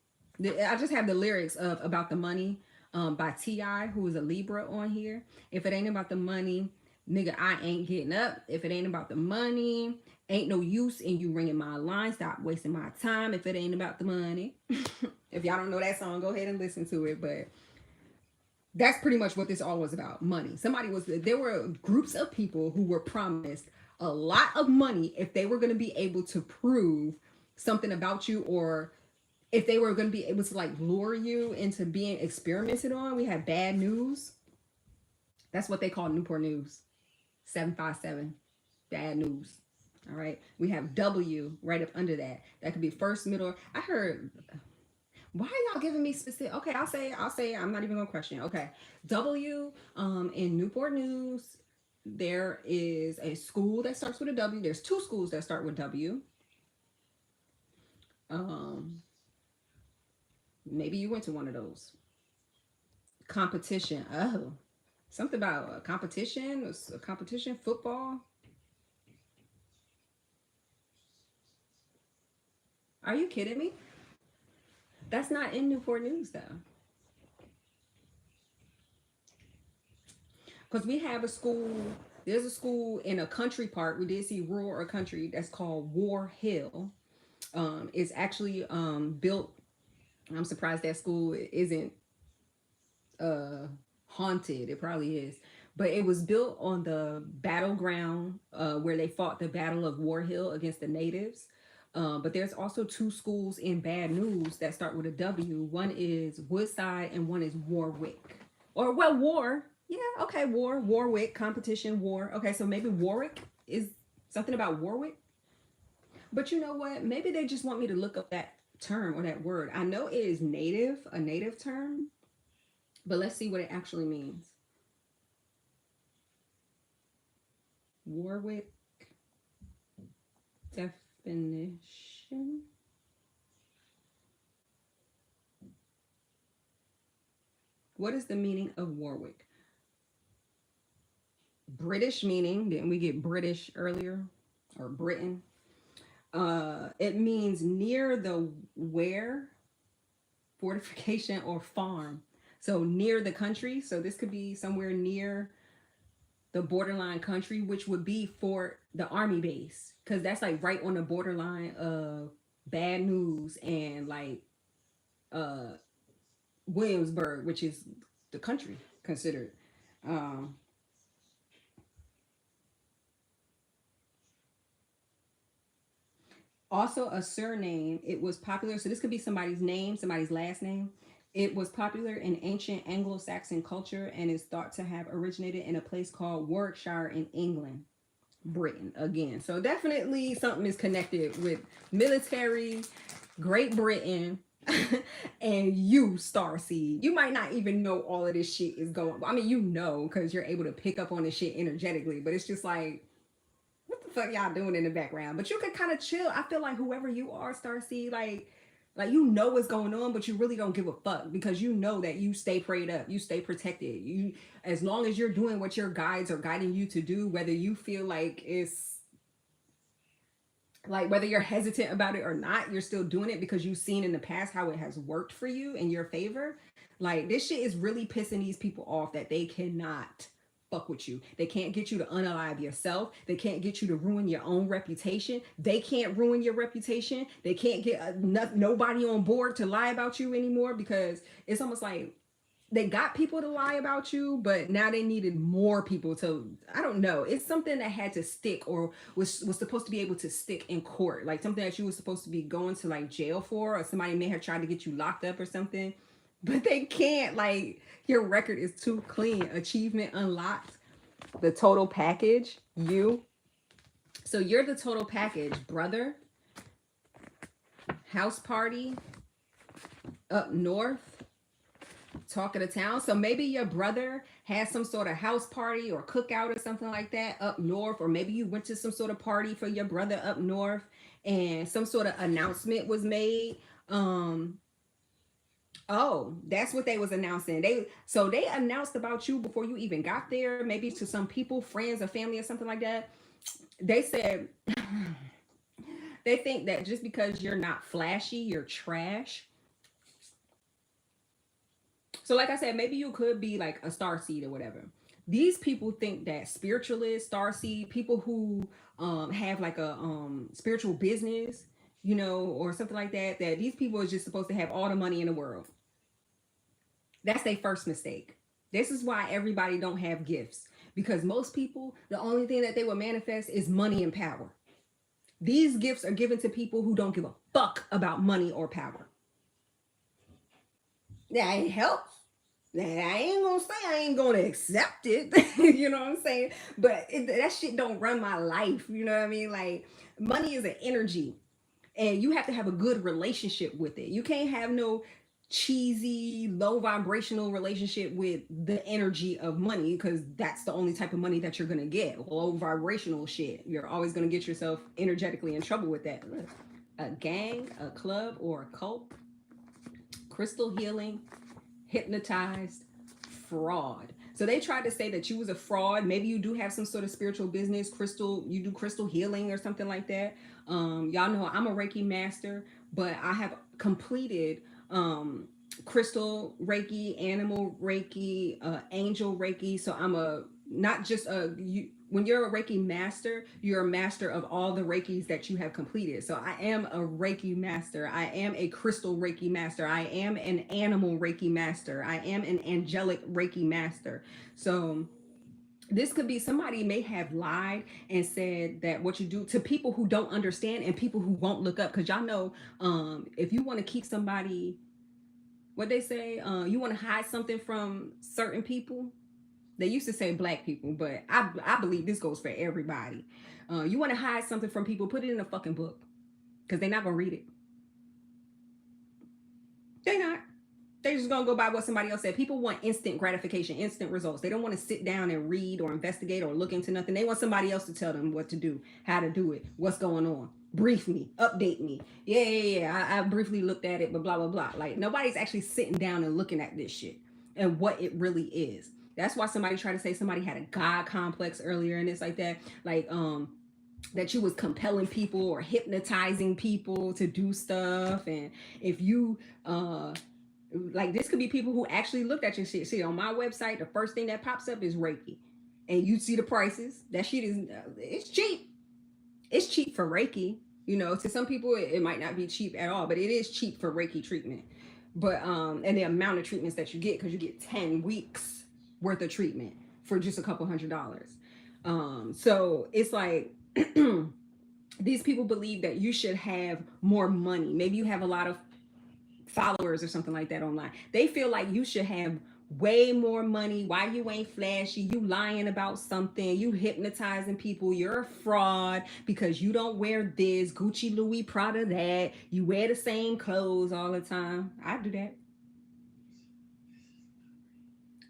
I just have the lyrics of About the Money by T.I., who is a Libra on here. If it ain't about the money, Nigga, I ain't getting up if it ain't about the money. Ain't no use in you ringing my line. Stop wasting my time if it ain't about the money. If y'all don't know that song, go ahead and listen to it. But that's pretty much what this all was about. Money. There were groups of people who were promised a lot of money if they were going to be able to prove something about you, or if they were going to be able to like lure you into being experimented on. We had bad news. That's what they call Newport News. 757. Bad news. All right. We have W right up under that. That could be first, middle. I heard. Why are y'all giving me specific? Okay, I'll say I'm not even gonna question. Okay. W in Newport News, there is a school that starts with a W. There's two schools that start with W. Um, maybe you went to one of those. Competition. Oh. Something about a competition, football. Are you kidding me? That's not in Newport News though. Because we have a school, there's a school in a country part. We did see rural or country, that's called War Hill. It's actually built. I'm surprised that school isn't haunted. It probably is. But it was built on the battleground where they fought the Battle of War Hill against the natives. But there's also two schools in Bad News that start with a W. One is Woodside and one is Warwick. Or, well, War. Yeah, okay, Warwick, competition, war. Okay, so maybe Warwick is something about Warwick. But you know what? Maybe they just want me to look up that term or that word. I know it is a native term, but let's see what it actually means. Warwick definition. What is the meaning of Warwick? British meaning. Didn't we get British earlier? Or Britain? It means near the where, fortification, or farm. So near the country. So this could be somewhere near the borderline country, which would be for the army base, because that's like right on the borderline of Bad News and like uh Williamsburg, which is the country considered. Um, Also, a surname. It was popular. So this could be somebody's name, somebody's last name. It was popular in ancient Anglo-Saxon culture and is thought to have originated in a place called Warwickshire in England, Britain again. So definitely something is connected with military, Great Britain, and you, Starseed. You might not even know all of this shit is going. I mean, you know, because you're able to pick up on this shit energetically, but it's just like, what the fuck y'all doing in the background? But you can kind of chill. I feel like whoever you are, Starseed, like you know what's going on, but you really don't give a fuck because you know that you stay prayed up, you stay protected. You, as long as you're doing what your guides are guiding you to do, whether you feel like it's like whether you're hesitant about it or not, you're still doing it because you've seen in the past how it has worked for you in your favor. Like this shit is really pissing these people off that they cannot fuck with you. They can't get you to unalive yourself. They can't get you to ruin your own reputation. They can't ruin your reputation. They can't get nobody on board to lie about you anymore because it's almost like they got people to lie about you, but now they needed more people to, I don't know. It's something that had to stick or was supposed to be able to stick in court. Like something that you were supposed to be going to like jail for, or somebody may have tried to get you locked up or something, but they can't. Like your record is too clean. Achievement unlocked. The total package, you. So you're the total package, brother. House party up north. Talk of the town. So maybe your brother has some sort of house party or cookout or something like that up north, or maybe you went to some sort of party for your brother up north and some sort of announcement was made. Oh, that's what they was announcing. They announced about you before you even got there, maybe to some people, friends or family or something like that. They said they think that just because you're not flashy, you're trash. So like I said, maybe you could be like a star seed or whatever. These people think that spiritualists, starseed, people who have like a spiritual business, you know, or something like that, that these people are just supposed to have all the money in the world. That's their first mistake. This is why everybody don't have gifts, because most people, the only thing that they will manifest is money and power. These gifts are given to people who don't give a fuck about money or power. That ain't helps. I ain't gonna say I ain't gonna accept it. You know what I'm saying? But that shit don't run my life. You know what I mean? Like, money is an energy, and you have to have a good relationship with it. You can't have no cheesy, low vibrational relationship with the energy of money, because that's the only type of money that you're gonna get. Low vibrational shit. You're always gonna get yourself energetically in trouble with that. A gang, a club, or a cult, crystal healing, hypnotized, fraud. So they tried to say that you was a fraud. Maybe you do have some sort of spiritual business, crystal, you do crystal healing or something like that. Y'all know I'm a Reiki master, but I have completed crystal Reiki, animal Reiki, angel Reiki. So I'm a not just a you, when you're a Reiki master, you're a master of all the Reikis that you have completed. So I am a Reiki master. I am a crystal Reiki master. I am an animal Reiki master. I am an angelic Reiki master. So this could be, somebody may have lied and said that what you do to people who don't understand and people who won't look up. Because y'all know, if you want to keep somebody, what they say, you want to hide something from certain people. They used to say black people, but I believe this goes for everybody. You want to hide something from people, put it in a fucking book, because they're not gonna read it. They're not. They're just gonna go by what somebody else said. People want instant gratification, instant results. They don't want to sit down and read or investigate or look into nothing. They want somebody else to tell them what to do, how to do it, what's going on. Brief me, update me. Yeah. I briefly looked at it, but blah blah blah. Like, nobody's actually sitting down and looking at this shit and what it really is. That's why somebody tried to say somebody had a God complex earlier, and it's like that. Like, that you was compelling people or hypnotizing people to do stuff. And if you like, this could be people who actually looked at your shit. See, on my website, the first thing that pops up is Reiki, and you see the prices. That shit is, it's cheap. It's cheap for Reiki. You know, to some people it might not be cheap at all, but it is cheap for Reiki treatment. But and the amount of treatments that you get, because you get 10 weeks worth of treatment for just a couple $100s. So it's like, these people believe that you should have more money. Maybe you have a lot of followers or something like that online. They feel like you should have way more money. Why you ain't flashy? You lying about something. You hypnotizing people. You're a fraud because you don't wear this Gucci, Louis, Prada, that. You wear the same clothes all the time. I do that.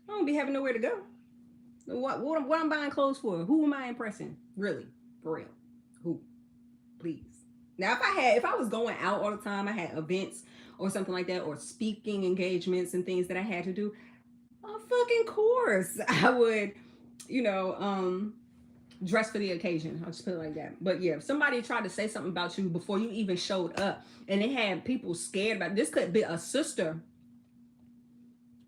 I don't be having nowhere to go. What I'm buying clothes for? Who am I impressing? Really? For real? Who? Please. Now, if I was going out all the time, I had events or something like that, or speaking engagements and things that I had to do, of fucking course I would, you know, dress for the occasion. I'll just put it like that. But yeah, if somebody tried to say something about you before you even showed up, and they had people scared about this, could be a sister.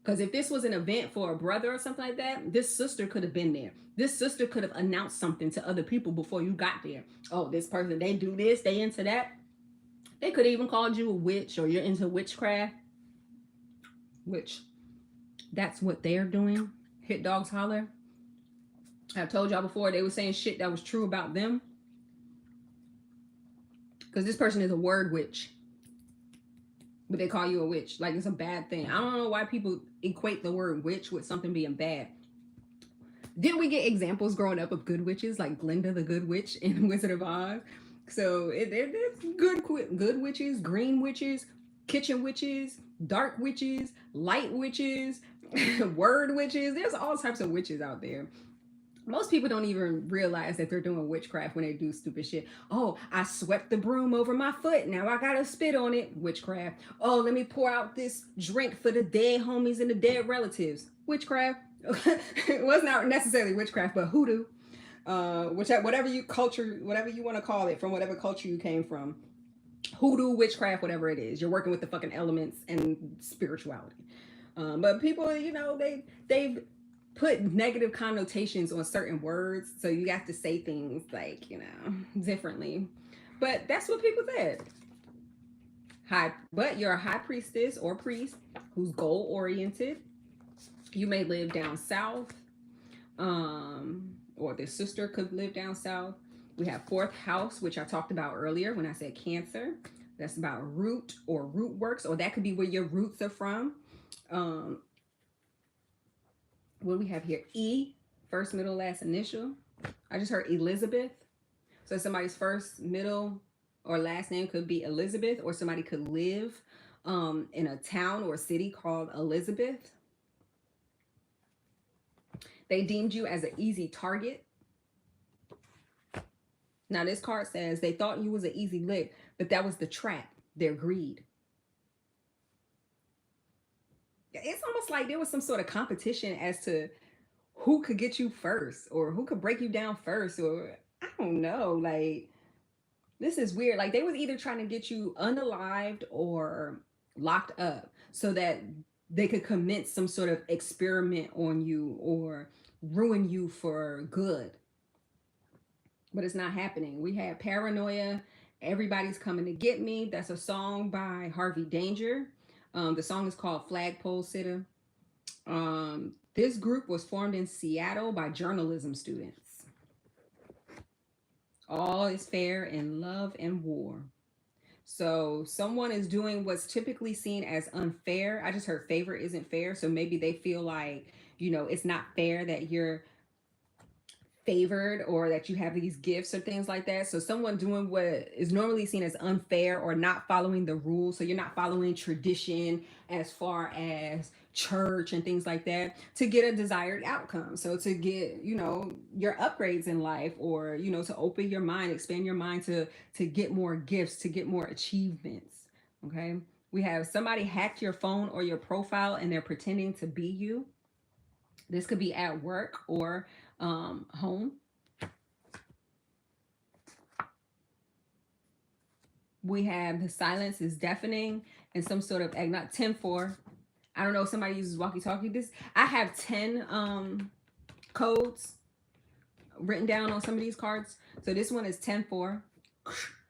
Because if this was an event for a brother or something like that, this sister could have been there. This sister could have announced something to other people before you got there. Oh, this person, they do this, they into that. They could have even called you a witch, or you're into witchcraft, which that's what they're doing. Hit dogs holler. I've told y'all before, they were saying shit that was true about them. Because this person is a word witch, but they call you a witch. Like, it's a bad thing. I don't know why people equate the word witch with something being bad. Didn't we get examples growing up of good witches, like Glinda the Good Witch in Wizard of Oz? So there's good witches, green witches, kitchen witches, dark witches, light witches, word witches. There's all types of witches out there. Most people don't even realize that they're doing witchcraft when they do stupid shit. Oh, I swept the broom over my foot. Now I gotta spit on it. Witchcraft. Oh, let me pour out this drink for the dead homies and the dead relatives. Witchcraft. It was not necessarily witchcraft, but hoodoo. Whatever you want to call it, from whatever culture you came from. Hoodoo, witchcraft, whatever it is. You're working with the fucking elements and spirituality. But people, you know, they've put negative connotations on certain words, so you have to say things like, you know, differently. But that's what people said. But you're a high priestess or priest who's goal oriented. You may live down south, or their sister could live down south. We have fourth house, which I talked about earlier when I said Cancer. That's about root or root works, or that could be where your roots are from. Um, what do we have here? E, first, middle, last initial. I just heard Elizabeth. So somebody's first, middle, or last name could be Elizabeth, or somebody could live in a town or a city called Elizabeth. They deemed you as an easy target. Now this card says they thought you was an easy lick, but that was the trap, their greed. It's almost like there was some sort of competition as to who could get you first, or who could break you down first, or I don't know. Like, this is weird. Like, they was either trying to get you unalived or locked up so that they could commence some sort of experiment on you or ruin you for good. But it's not happening. We had Paranoia, Everybody's Coming to Get Me. That's a song by Harvey Danger. The song is called Flagpole Sitter. This group was formed in Seattle by journalism students. All is fair in love and war. So someone is doing what's typically seen as unfair. I just heard favor isn't fair. So maybe they feel like, you know, it's not fair that you're favored or that you have these gifts or things like that. So someone doing what is normally seen as unfair or not following the rules. So you're not following tradition as far as church and things like that to get a desired outcome. So to get, you know, your upgrades in life, or, you know, to open your mind, expand your mind to get more gifts, to get more achievements. Okay. We have somebody hacked your phone or your profile and they're pretending to be you. This could be at work or home. We have the silence is deafening and some sort of not 10-4. I don't know if somebody uses walkie-talkie. This, I have 10 codes written down on some of these cards. So this one is 10-4.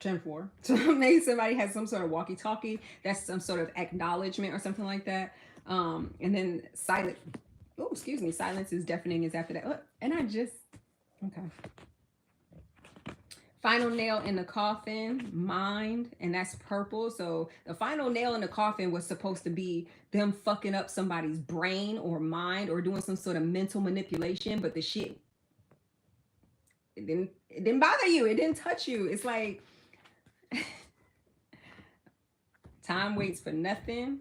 10-4. So maybe somebody has some sort of walkie-talkie. That's some sort of acknowledgement or something like that. And then silent. Oh, excuse me. Silence is deafening is after that. Oh, and I just, okay. Final nail in the coffin, mind, and that's purple. So the final nail in the coffin was supposed to be them fucking up somebody's brain or mind or doing some sort of mental manipulation, but the shit, it didn't bother you. It didn't touch you. It's like time waits for nothing.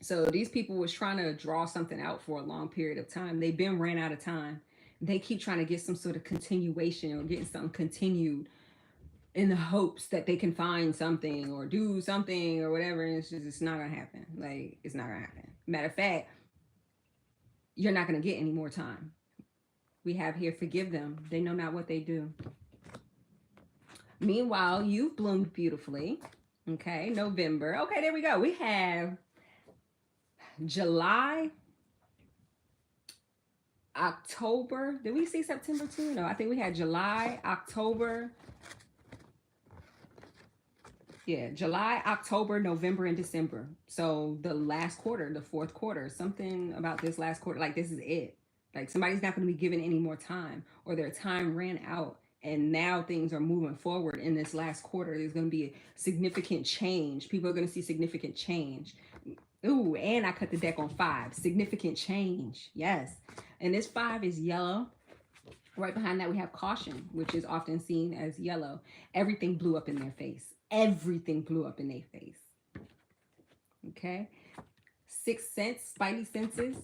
So these people was trying to draw something out for a long period of time. They've been ran out of time. They keep trying to get some sort of continuation or getting something continued in the hopes that they can find something or do something or whatever. And it's not gonna happen. Like, it's not gonna happen. Matter of fact, you're not gonna get any more time. We have here, forgive them. They know not what they do. Meanwhile, you've bloomed beautifully. Okay, November. Okay, there we go. We have July, October. Did we see September too? No, I think we had July, October. Yeah, July, October, November, and December. So the last quarter, the fourth quarter, something about this last quarter, like this is it. Like somebody's not going to be given any more time, or their time ran out. And now things are moving forward in this last quarter. There's going to be a significant change. People are going to see significant change. Ooh, and I cut the deck on 5. Significant change. Yes. And this 5 is yellow. Right behind that, we have caution, which is often seen as yellow. Everything blew up in their face. Everything blew up in their face. Okay. Sixth sense, spidey senses.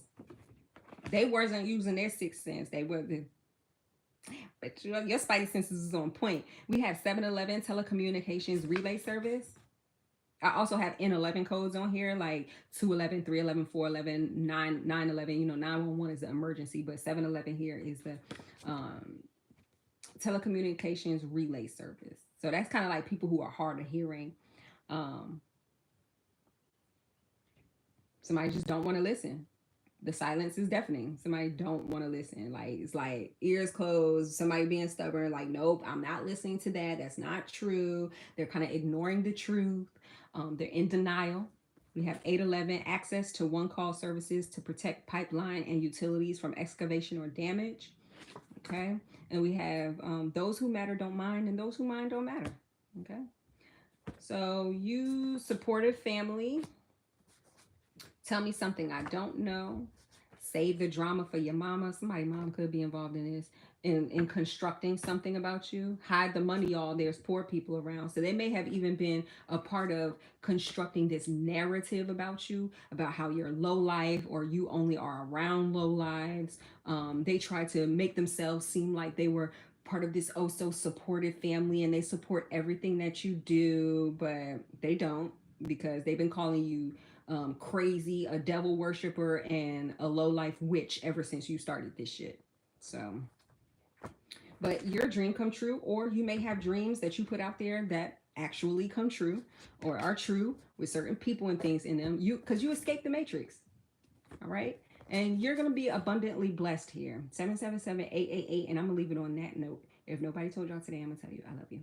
They wasn't using their sixth sense. They were the... But your spidey senses is on point. We have 7-Eleven telecommunications relay service. I also have N11 codes on here, like 211, 311, 411, 911. You know, 911 is the emergency, but 7-Eleven here is the telecommunications relay service. So that's kind of like people who are hard of hearing. Somebody just don't want to listen. The silence is deafening. Somebody don't want to listen. Like, it's like ears closed, somebody being stubborn, like, nope, I'm not listening to that. That's not true. They're kind of ignoring the truth. They're in denial. We have 811, access to one call services to protect pipeline and utilities from excavation or damage. Okay. And we have those who matter don't mind, and those who mind don't matter. Okay. So you supportive family. Tell me something I don't know. Save the drama for your mama. Somebody mom could be involved in this. In constructing something about you. Hide the money, y'all. There's poor people around. So they may have even been a part of constructing this narrative about you, about how you're low life or you only are around low lives. They try to make themselves seem like they were part of this oh so supportive family and they support everything that you do, but they don't, because they've been calling you crazy, a devil worshiper, and a low life witch ever since you started this shit. So, but your dream come true, or you may have dreams that you put out there that actually come true or are true with certain people and things in them. Because you escaped the matrix. All right. And you're going to be abundantly blessed here. 777-888. And I'm going to leave it on that note. If nobody told y'all today, I'm going to tell you I love you.